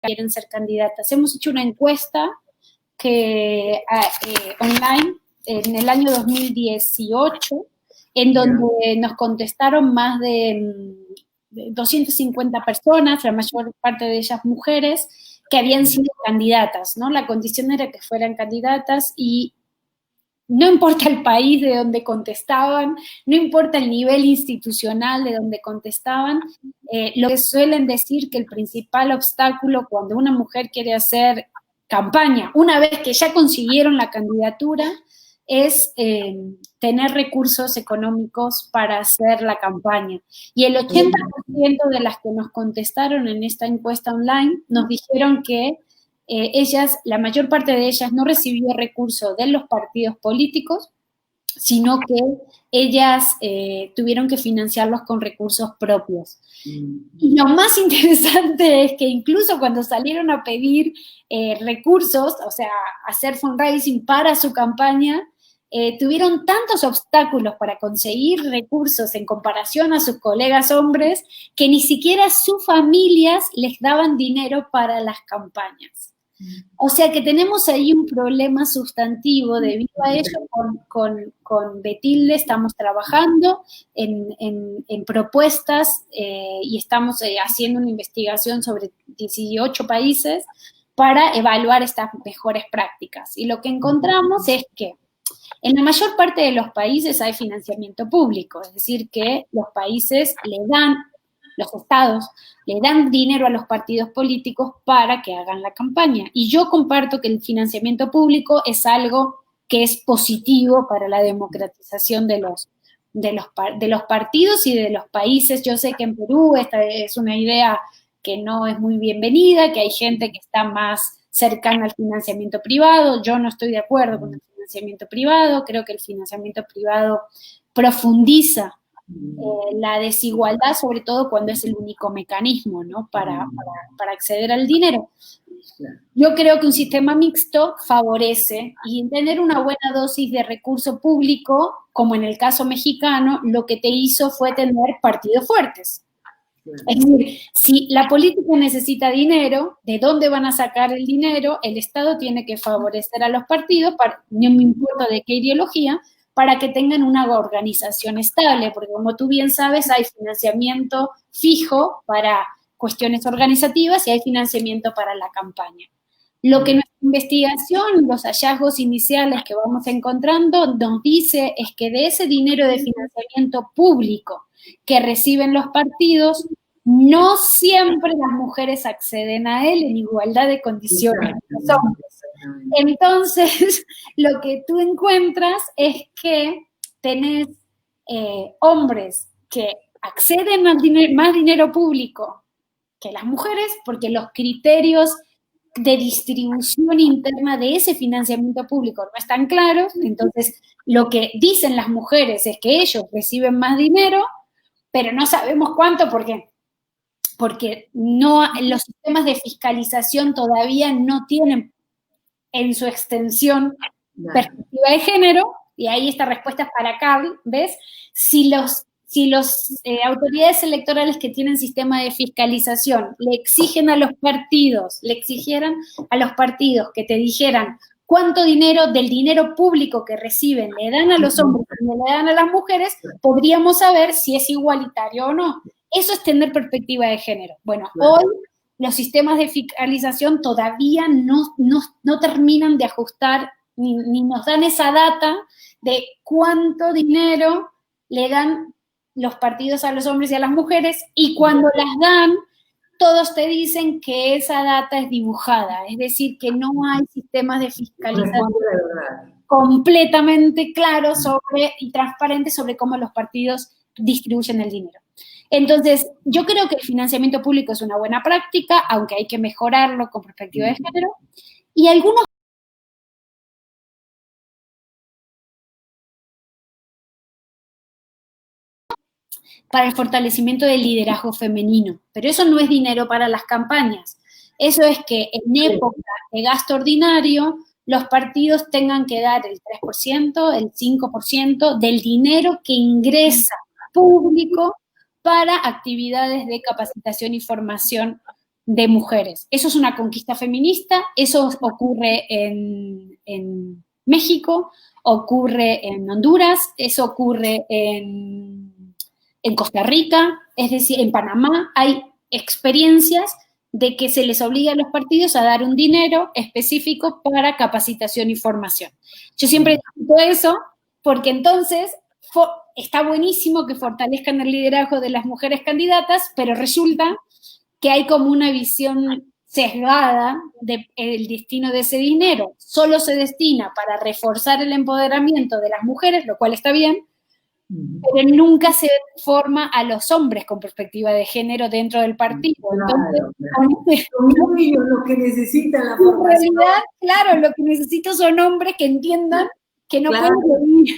Quieren ser candidatas. Hemos hecho una encuesta online en el año 2018, en donde nos contestaron más de 250 personas, la mayor parte de ellas mujeres, que habían sido candidatas, ¿no? La condición era que fueran candidatas y no importa el país de donde contestaban, no importa el nivel institucional de donde contestaban, lo que suelen decir que el principal obstáculo cuando una mujer quiere hacer campaña, una vez que ya consiguieron la candidatura, es tener recursos económicos para hacer la campaña. Y el 80% de las que nos contestaron en esta encuesta online nos dijeron que ellas, la mayor parte de ellas no recibió recursos de los partidos políticos, sino que ellas tuvieron que financiarlos con recursos propios. Y lo más interesante es que incluso cuando salieron a pedir recursos, o sea, hacer fundraising para su campaña, tuvieron tantos obstáculos para conseguir recursos en comparación a sus colegas hombres que ni siquiera sus familias les daban dinero para las campañas. O sea que tenemos ahí un problema sustantivo. Debido a ello, con Betilde estamos trabajando en propuestas y estamos haciendo una investigación sobre 18 países para evaluar estas mejores prácticas. Y lo que encontramos es que en la mayor parte de los países hay financiamiento público, es decir, que los países los estados le dan dinero a los partidos políticos para que hagan la campaña. Y yo comparto que el financiamiento público es algo que es positivo para la democratización de los partidos y de los países. Yo sé que en Perú esta es una idea que no es muy bienvenida, que hay gente que está más cercana al financiamiento privado. Yo no estoy de acuerdo con el financiamiento privado, creo que el financiamiento privado profundiza la desigualdad, sobre todo cuando es el único mecanismo, ¿no? para acceder al dinero. Yo creo que un sistema mixto favorece, y tener una buena dosis de recurso público, como en el caso mexicano, lo que te hizo fue tener partidos fuertes. Es decir, si la política necesita dinero, ¿de dónde van a sacar el dinero? El Estado tiene que favorecer a los partidos, no me importa de qué ideología, para que tengan una organización estable, porque como tú bien sabes, hay financiamiento fijo para cuestiones organizativas y hay financiamiento para la campaña. Lo que nuestra investigación, los hallazgos iniciales que vamos encontrando, nos dice es que de ese dinero de financiamiento público que reciben los partidos, no siempre las mujeres acceden a él en igualdad de condiciones que los hombres. Entonces, lo que tú encuentras es que tenés hombres que acceden a más dinero público que las mujeres, porque los criterios de distribución interna de ese financiamiento público no están claros. Entonces, lo que dicen las mujeres es que ellos reciben más dinero, pero no sabemos cuánto, porque no, los sistemas de fiscalización todavía no tienen en su extensión perspectiva de género, y ahí esta respuesta es para Carl, ¿ves? Si los autoridades electorales que tienen sistema de fiscalización le exigieran a los partidos que te dijeran cuánto dinero del dinero público que reciben le dan a los hombres y le dan a las mujeres, podríamos saber si es igualitario o no. Eso es tener perspectiva de género. Bueno, hoy los sistemas de fiscalización todavía no terminan de ajustar ni nos dan esa data de cuánto dinero le dan los partidos a los hombres y a las mujeres, y cuando las dan, todos te dicen que esa data es dibujada, es decir, que no hay sistemas de fiscalización completamente claros y transparentes sobre cómo los partidos distribuyen el dinero. Entonces, yo creo que el financiamiento público es una buena práctica, aunque hay que mejorarlo con perspectiva de género, y algunos para el fortalecimiento del liderazgo femenino. Pero eso no es dinero para las campañas. Eso es que en época de gasto ordinario, los partidos tengan que dar el 3%, el 5% del dinero que ingresa público para actividades de capacitación y formación de mujeres. Eso es una conquista feminista, eso ocurre en México, ocurre en Honduras, eso ocurre en Costa Rica, es decir, en Panamá hay experiencias de que se les obliga a los partidos a dar un dinero específico para capacitación y formación. Yo siempre digo eso porque entonces está buenísimo que fortalezcan el liderazgo de las mujeres candidatas, pero resulta que hay como una visión sesgada del destino de ese dinero. Solo se destina para reforzar el empoderamiento de las mujeres, lo cual está bien, pero nunca se forma a los hombres con perspectiva de género dentro del partido. Entonces, son ellos los que necesitan la formación. En realidad, claro, lo que necesito son hombres que entiendan que no pueden vivir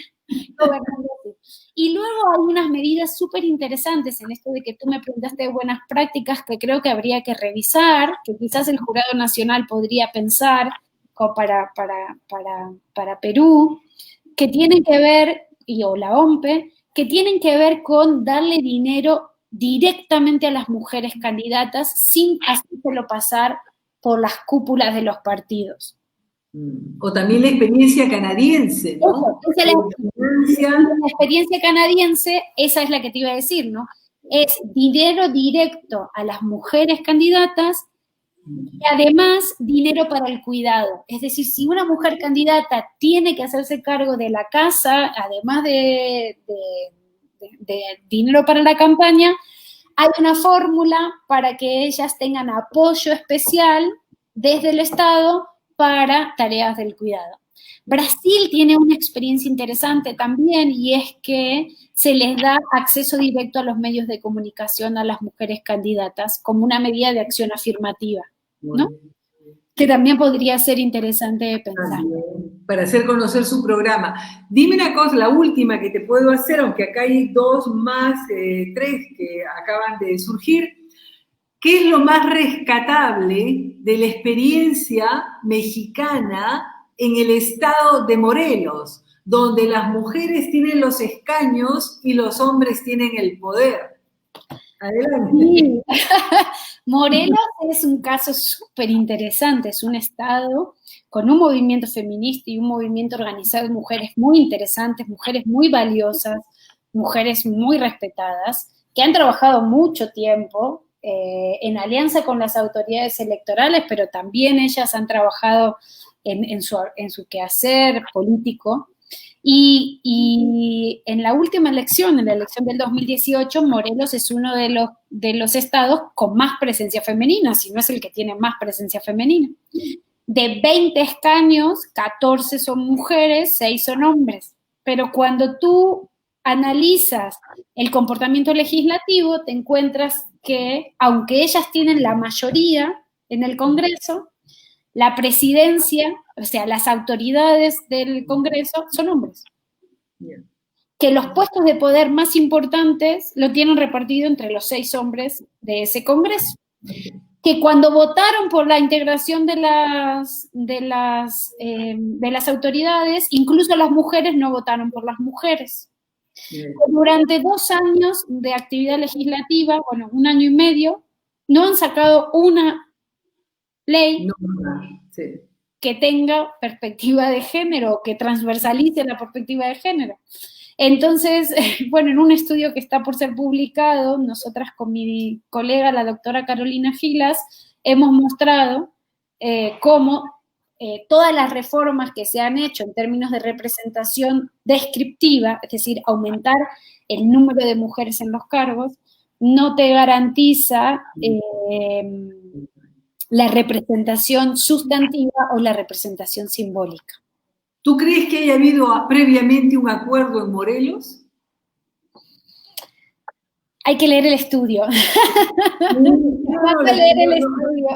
gobernando así. Y luego hay unas medidas súper interesantes en esto de que tú me preguntaste de buenas prácticas que creo que habría que revisar, que quizás el Jurado Nacional podría pensar para Perú, que tienen que ver, o la OMPE, que tienen que ver con darle dinero directamente a las mujeres candidatas sin hacérselo pasar por las cúpulas de los partidos. O también la experiencia canadiense, ¿no? La experiencia canadiense, esa es la que te iba a decir, ¿no? Es dinero directo a las mujeres candidatas y además dinero para el cuidado. Es decir, si una mujer candidata tiene que hacerse cargo de la casa, además de dinero para la campaña, hay una fórmula para que ellas tengan apoyo especial desde el Estado para tareas del cuidado. Brasil tiene una experiencia interesante también y es que se les da acceso directo a los medios de comunicación a las mujeres candidatas como una medida de acción afirmativa, ¿no? Que también podría ser interesante pensar. Para hacer conocer su programa. Dime una cosa, la última que te puedo hacer, aunque acá hay dos más, tres que acaban de surgir. ¿Qué es lo más rescatable de la experiencia mexicana en el estado de Morelos, donde las mujeres tienen los escaños y los hombres tienen el poder? Adelante. Sí. Morelos es un caso súper interesante, es un estado con un movimiento feminista y un movimiento organizado de mujeres muy interesantes, mujeres muy valiosas, mujeres muy respetadas, que han trabajado mucho tiempo en alianza con las autoridades electorales, pero también ellas han trabajado en su quehacer político. Y en la última elección, en la elección del 2018, Morelos es uno de los estados con más presencia femenina, si no es el que tiene más presencia femenina. De 20 escaños, 14 son mujeres, 6 son hombres. Pero cuando tú analizas el comportamiento legislativo, te encuentras que, aunque ellas tienen la mayoría en el Congreso, la presidencia, o sea, las autoridades del Congreso son hombres. Yeah. Que los puestos de poder más importantes lo tienen repartido entre los 6 hombres de ese Congreso. Que cuando votaron por la integración de las autoridades, incluso las mujeres no votaron por las mujeres. Yeah. Durante 2 años de actividad legislativa, bueno, 1 año y medio, no han sacado una ley que tenga perspectiva de género, que transversalice la perspectiva de género. Entonces, bueno, en un estudio que está por ser publicado, nosotras con mi colega, la doctora Carolina Gilas, hemos mostrado cómo todas las reformas que se han hecho en términos de representación descriptiva, es decir, aumentar el número de mujeres en los cargos, no te garantiza la representación sustantiva o la representación simbólica. ¿Tú crees que haya habido previamente un acuerdo en Morelos? Hay que leer el estudio. Hay que leer el estudio.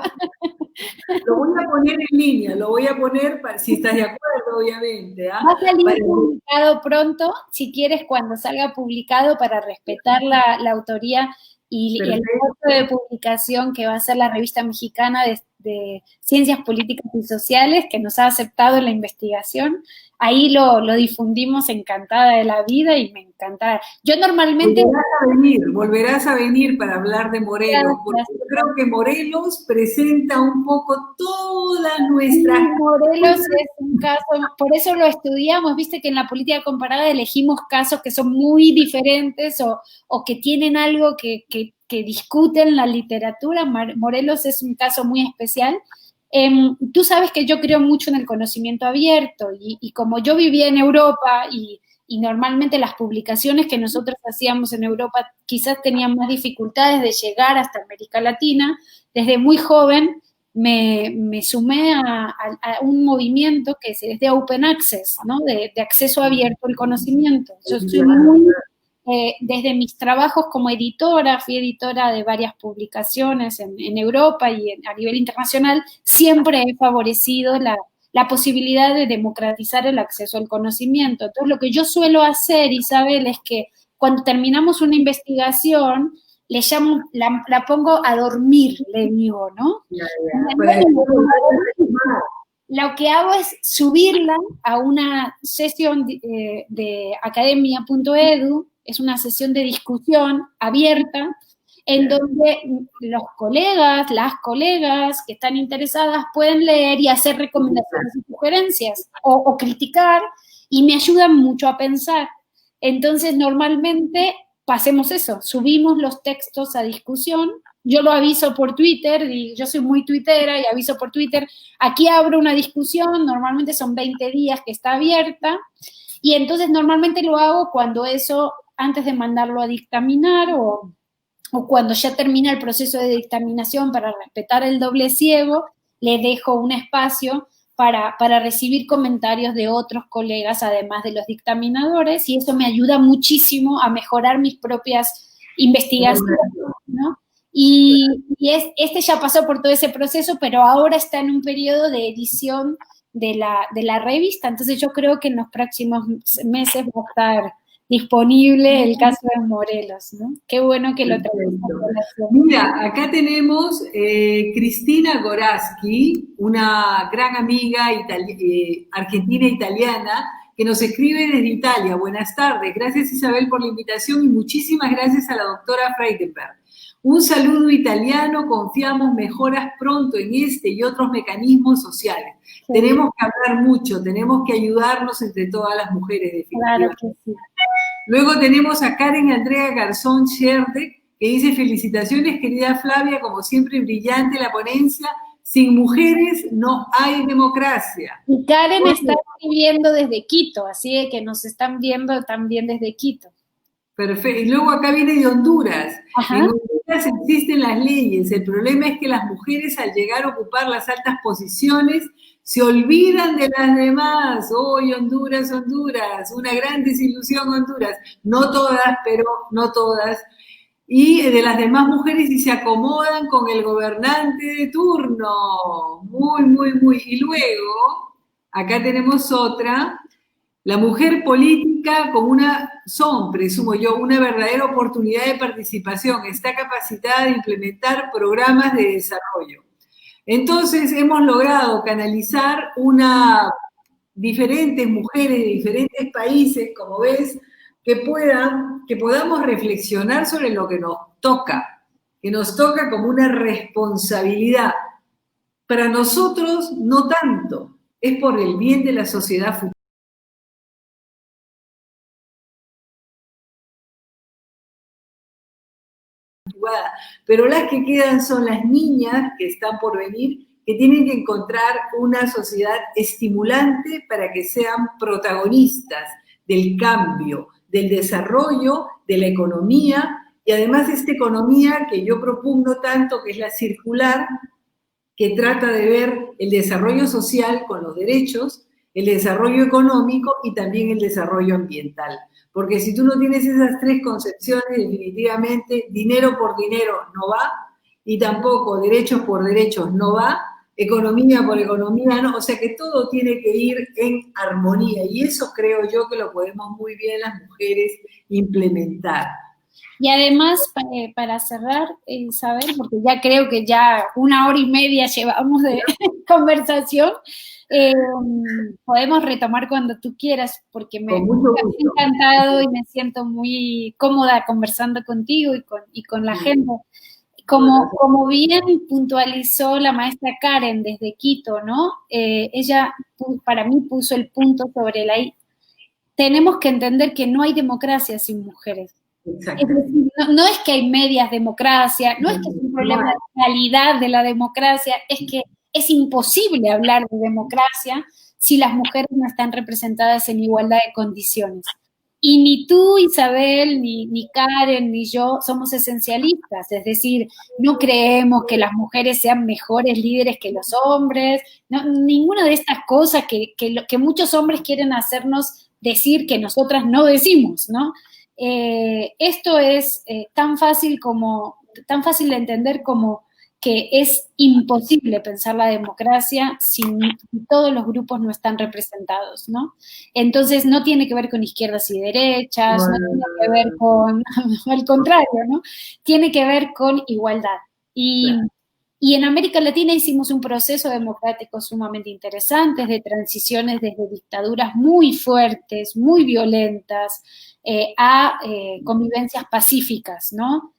Lo voy a poner en línea, lo voy a poner, si estás de acuerdo, obviamente. Va a salir publicado pronto, si quieres, cuando salga publicado, para respetar la autoría y el costo de publicación que va a ser la revista mexicana de Ciencias Políticas y Sociales, que nos ha aceptado la investigación. Ahí lo difundimos, encantada de la vida, y me encanta. Yo normalmente... Volverás a venir para hablar de Morelos, porque yo creo que Morelos presenta un poco toda nuestra... Morelos es un caso, por eso lo estudiamos, viste que en la política comparada elegimos casos que son muy diferentes o que tienen algo que discuten la literatura. Morelos es un caso muy especial. Tú sabes que yo creo mucho en el conocimiento abierto, y como yo vivía en Europa y normalmente las publicaciones que nosotros hacíamos en Europa quizás tenían más dificultades de llegar hasta América Latina, desde muy joven me sumé a un movimiento que es de Open Access, ¿no? De acceso abierto al conocimiento. Yo soy muy... desde mis trabajos como editora, fui editora de varias publicaciones en Europa y a nivel internacional, siempre he favorecido la posibilidad de democratizar el acceso al conocimiento. Entonces, lo que yo suelo hacer, Isabel, es que cuando terminamos una investigación, le llamo, la pongo a dormir, le digo, ¿no? Lo que hago es subirla a una sesión de academia.edu, es una sesión de discusión abierta, en donde los colegas, las colegas que están interesadas pueden leer y hacer recomendaciones y sugerencias, o criticar, y me ayudan mucho a pensar. Entonces, normalmente hacemos eso, subimos los textos a discusión. Yo lo aviso por Twitter, y yo soy muy tuitera y aviso por Twitter, aquí abro una discusión, normalmente son 20 días que está abierta, y entonces normalmente lo hago cuando eso, antes de mandarlo a dictaminar, o cuando ya termina el proceso de dictaminación, para respetar el doble ciego, le dejo un espacio para recibir comentarios de otros colegas, además de los dictaminadores, y eso me ayuda muchísimo a mejorar mis propias investigaciones, ¿no? Y este ya pasó por todo ese proceso, pero ahora está en un periodo de edición de la revista, entonces yo creo que en los próximos meses va a estar disponible el caso de Morelos, ¿no? Qué bueno que lo traemos. Mira, acá tenemos Cristina Goraski, una gran amiga argentina-italiana, que nos escribe desde Italia. Buenas tardes, gracias Isabel por la invitación y muchísimas gracias a la doctora Freydenberg. Un saludo italiano, confiamos mejoras pronto en este y otros mecanismos sociales. Sí. Tenemos que hablar mucho, tenemos que ayudarnos entre todas las mujeres, definitivamente. Claro que sí. Luego tenemos a Karen Andrea Garzón Scherdek, que dice: felicitaciones, querida Flavia, como siempre brillante la ponencia. Sin mujeres no hay democracia. Y Karen está escribiendo desde Quito, así que nos están viendo también desde Quito. Perfecto. Y luego acá viene de Honduras. Ajá. En Honduras existen las leyes. El problema es que las mujeres, al llegar a ocupar las altas posiciones, se olvidan de las demás. ¡Hoy Honduras, Honduras! Una gran desilusión, Honduras. No todas, pero no todas. Y de las demás mujeres, y se acomodan con el gobernante de turno. Muy, muy, muy. Y luego, acá tenemos otra. La mujer política presumo yo, una verdadera oportunidad de participación. Está capacitada de implementar programas de desarrollo. Entonces, hemos logrado canalizar diferentes mujeres de diferentes países, como ves, que podamos reflexionar sobre lo que nos toca como una responsabilidad. Para nosotros, no tanto, es por el bien de la sociedad futura. Pero las que quedan son las niñas que están por venir, que tienen que encontrar una sociedad estimulante para que sean protagonistas del cambio, del desarrollo, de la economía, y además esta economía que yo propugno tanto, que es la circular, que trata de ver el desarrollo social con los derechos, el desarrollo económico y también el desarrollo ambiental. Porque si tú no tienes esas tres concepciones, definitivamente dinero por dinero no va, y tampoco derechos por derechos no va, economía por economía, ¿no? O sea que todo tiene que ir en armonía y eso creo yo que lo podemos muy bien las mujeres implementar. Y además, para cerrar, Isabel, porque ya creo que ya 1 hora y media llevamos de conversación, podemos retomar cuando tú quieras, porque me ha encantado y me siento muy cómoda conversando contigo y con la gente. Como bien puntualizó la maestra Karen desde Quito, ¿no? Ella para mí puso el punto sobre la I. Tenemos que entender que no hay democracia sin mujeres. Es decir, no es que hay medias democracia, no es que es un problema de calidad de la democracia, es que es imposible hablar de democracia si las mujeres no están representadas en igualdad de condiciones. Y ni tú, Isabel, ni Karen, ni yo somos esencialistas, es decir, no creemos que las mujeres sean mejores líderes que los hombres, no, ninguna de estas cosas que muchos hombres quieren hacernos decir que nosotras no decimos, ¿no? Esto es tan fácil de entender como que es imposible pensar la democracia si todos los grupos no están representados, ¿no? Entonces no tiene que ver con izquierdas y derechas, no tiene que ver con, al contrario, ¿no? Tiene que ver con igualdad. Y en América Latina hicimos un proceso democrático sumamente interesante, de transiciones desde dictaduras muy fuertes, muy violentas, a convivencias pacíficas, ¿no?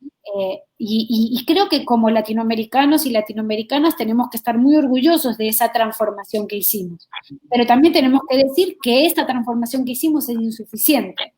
Y creo que como latinoamericanos y latinoamericanas tenemos que estar muy orgullosos de esa transformación que hicimos. Pero también tenemos que decir que esta transformación que hicimos es insuficiente.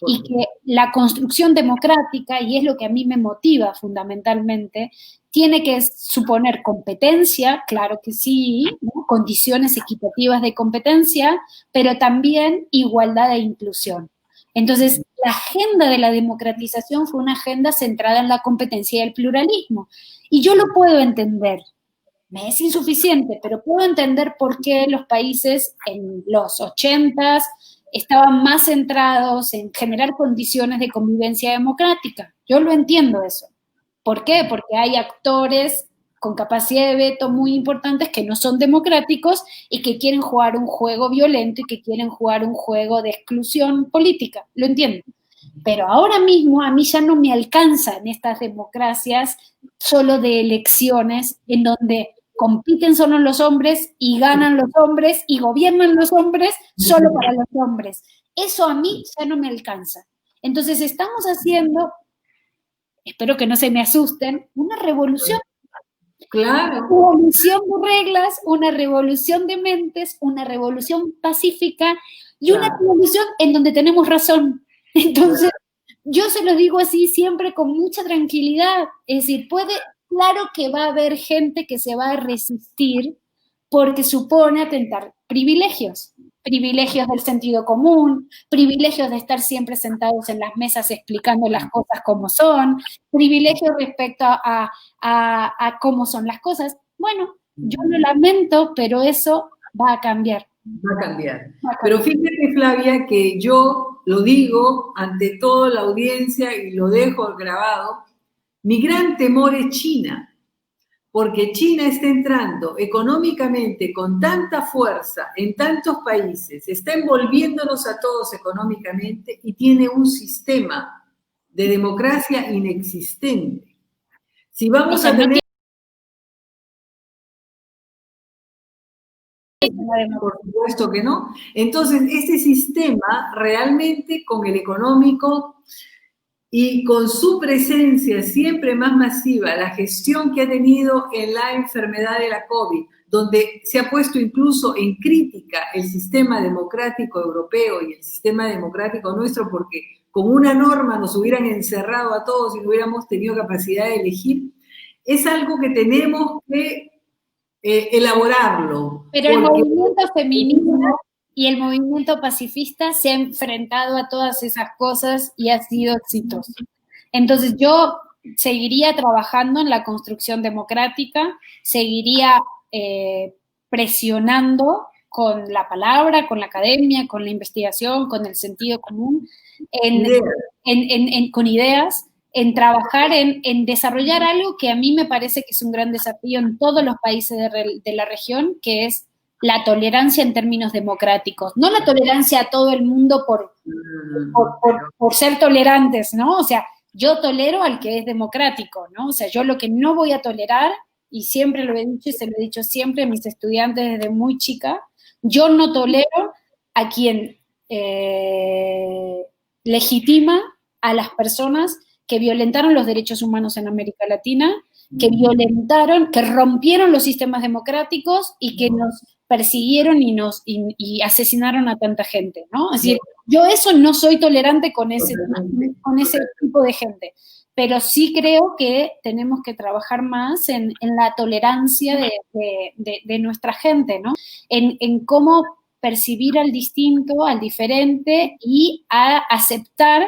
Y que la construcción democrática, y es lo que a mí me motiva fundamentalmente, tiene que suponer competencia, claro que sí, ¿no? Condiciones equitativas de competencia, pero también igualdad e inclusión. Entonces, la agenda de la democratización fue una agenda centrada en la competencia y el pluralismo. Y yo lo puedo entender. Me es insuficiente, pero puedo entender por qué los países en los 80s estaban más centrados en generar condiciones de convivencia democrática. Yo lo entiendo eso. ¿Por qué? Porque hay actores con capacidad de veto muy importantes que no son democráticos y que quieren jugar un juego violento y que quieren jugar un juego de exclusión política. Lo entiendo. Pero ahora mismo a mí ya no me alcanzan estas democracias solo de elecciones en donde compiten solo los hombres y ganan los hombres y gobiernan los hombres solo para los hombres. Eso a mí ya no me alcanza. Entonces estamos haciendo, espero que no se me asusten, una revolución. Claro. Una revolución de reglas, una revolución de mentes, una revolución pacífica y una revolución en donde tenemos razón. Entonces, yo se lo digo así siempre con mucha tranquilidad. Es decir, claro que va a haber gente que se va a resistir porque supone atentar privilegios del sentido común, privilegios de estar siempre sentados en las mesas explicando las cosas como son, privilegios respecto a cómo son las cosas. Bueno, yo lo lamento, pero eso va a cambiar. Va a cambiar. Pero fíjate, Flavia, que yo lo digo ante toda la audiencia y lo dejo grabado, mi gran temor es China, porque China está entrando económicamente con tanta fuerza en tantos países, está envolviéndonos a todos económicamente y tiene un sistema de democracia inexistente. Si vamos a tener... Por supuesto que no. Entonces, este sistema realmente con el económico y con su presencia siempre más masiva, la gestión que ha tenido en la enfermedad de la COVID, donde se ha puesto incluso en crítica el sistema democrático europeo y el sistema democrático nuestro, porque con una norma nos hubieran encerrado a todos y no hubiéramos tenido capacidad de elegir, es algo que tenemos que elaborarlo. Pero el movimiento feminista y el movimiento pacifista se ha enfrentado a todas esas cosas y ha sido exitoso. Entonces yo seguiría trabajando en la construcción democrática, seguiría presionando con la palabra, con la academia, con la investigación, con el sentido común, con ideas, en trabajar en desarrollar algo que a mí me parece que es un gran desafío en todos los países de la región, que es la tolerancia en términos democráticos. No la tolerancia a todo el mundo por ser tolerantes, ¿no? O sea, yo tolero al que es democrático, ¿no? O sea, yo lo que no voy a tolerar, y siempre lo he dicho y se lo he dicho siempre a mis estudiantes desde muy chica, yo no tolero a quien legitima a las personas que violentaron los derechos humanos en América Latina, que violentaron, que rompieron los sistemas democráticos y que nos persiguieron y asesinaron a tanta gente, ¿no? Es decir, yo eso no soy tolerante con ese tipo de gente, pero sí creo que tenemos que trabajar más en la tolerancia de nuestra gente, ¿no? En cómo percibir al distinto, al diferente y a aceptar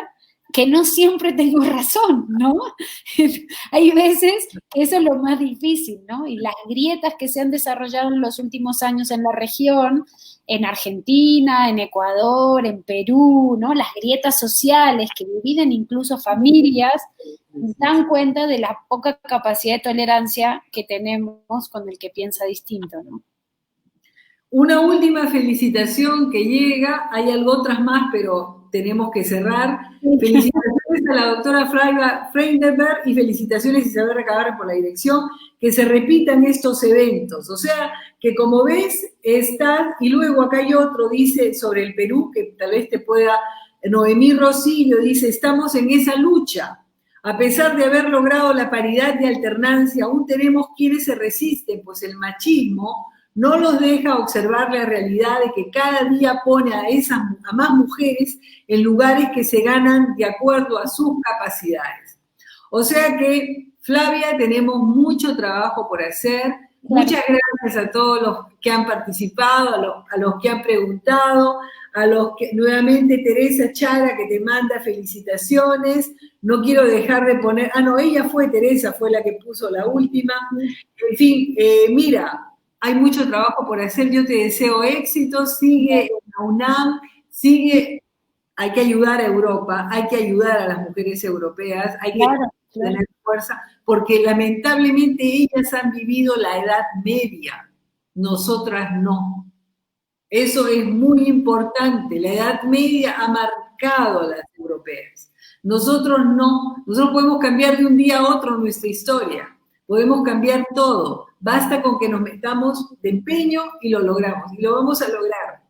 que no siempre tengo razón, ¿no? Hay veces que eso es lo más difícil, ¿no? Y las grietas que se han desarrollado en los últimos años en la región, en Argentina, en Ecuador, en Perú, ¿no? Las grietas sociales que dividen incluso familias, dan cuenta de la poca capacidad de tolerancia que tenemos con el que piensa distinto, ¿no? Una última felicitación que llega, hay otras más, pero tenemos que cerrar. Felicitaciones a la doctora Flavia Freindenberg y felicitaciones a Isabel Recabarren por la dirección, que se repitan estos eventos. O sea, que como ves, está, y luego acá hay otro, dice, sobre el Perú, que tal vez te pueda, Noemí Rosillo, dice, estamos en esa lucha. A pesar de haber logrado la paridad de alternancia, aún tenemos quienes se resisten, pues el machismo no los deja observar la realidad de que cada día pone a más mujeres en lugares que se ganan de acuerdo a sus capacidades. O sea que, Flavia, tenemos mucho trabajo por hacer. Muchas gracias a todos los que han participado, a los que han preguntado, a los que, nuevamente, Teresa Chara, que te manda felicitaciones. No quiero dejar de poner, no, Teresa fue la que puso la última. En fin, mira, hay mucho trabajo por hacer, yo te deseo éxito, sigue en la UNAM, hay que ayudar a Europa, hay que ayudar a las mujeres europeas, hay que tener fuerza, porque lamentablemente ellas han vivido la Edad Media, nosotras no. Eso es muy importante, la Edad Media ha marcado a las europeas. Nosotros no, nosotros podemos cambiar de un día a otro nuestra historia, podemos cambiar todo. Basta con que nos metamos de empeño y lo logramos, y lo vamos a lograr.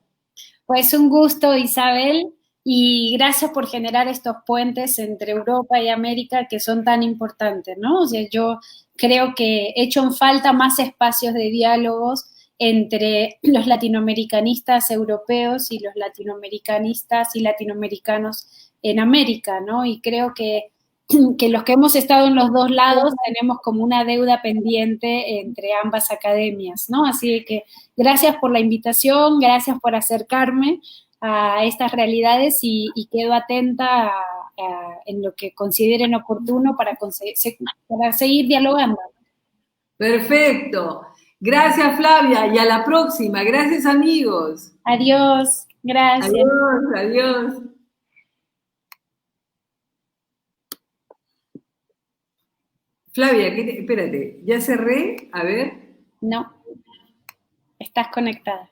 Pues un gusto, Isabel, y gracias por generar estos puentes entre Europa y América que son tan importantes, ¿no? O sea, yo creo que he hecho en falta más espacios de diálogos entre los latinoamericanistas europeos y los latinoamericanistas y latinoamericanos en América, ¿no? Y creo que los que hemos estado en los dos lados tenemos como una deuda pendiente entre ambas academias, ¿no? Así que gracias por la invitación, gracias por acercarme a estas realidades y quedo atenta en lo que consideren oportuno para seguir dialogando. Perfecto. Gracias, Flavia, y a la próxima. Gracias, amigos. Adiós, gracias. Adiós, adiós. Flavia, espérate, ¿ya cerré? A ver. No, estás conectada.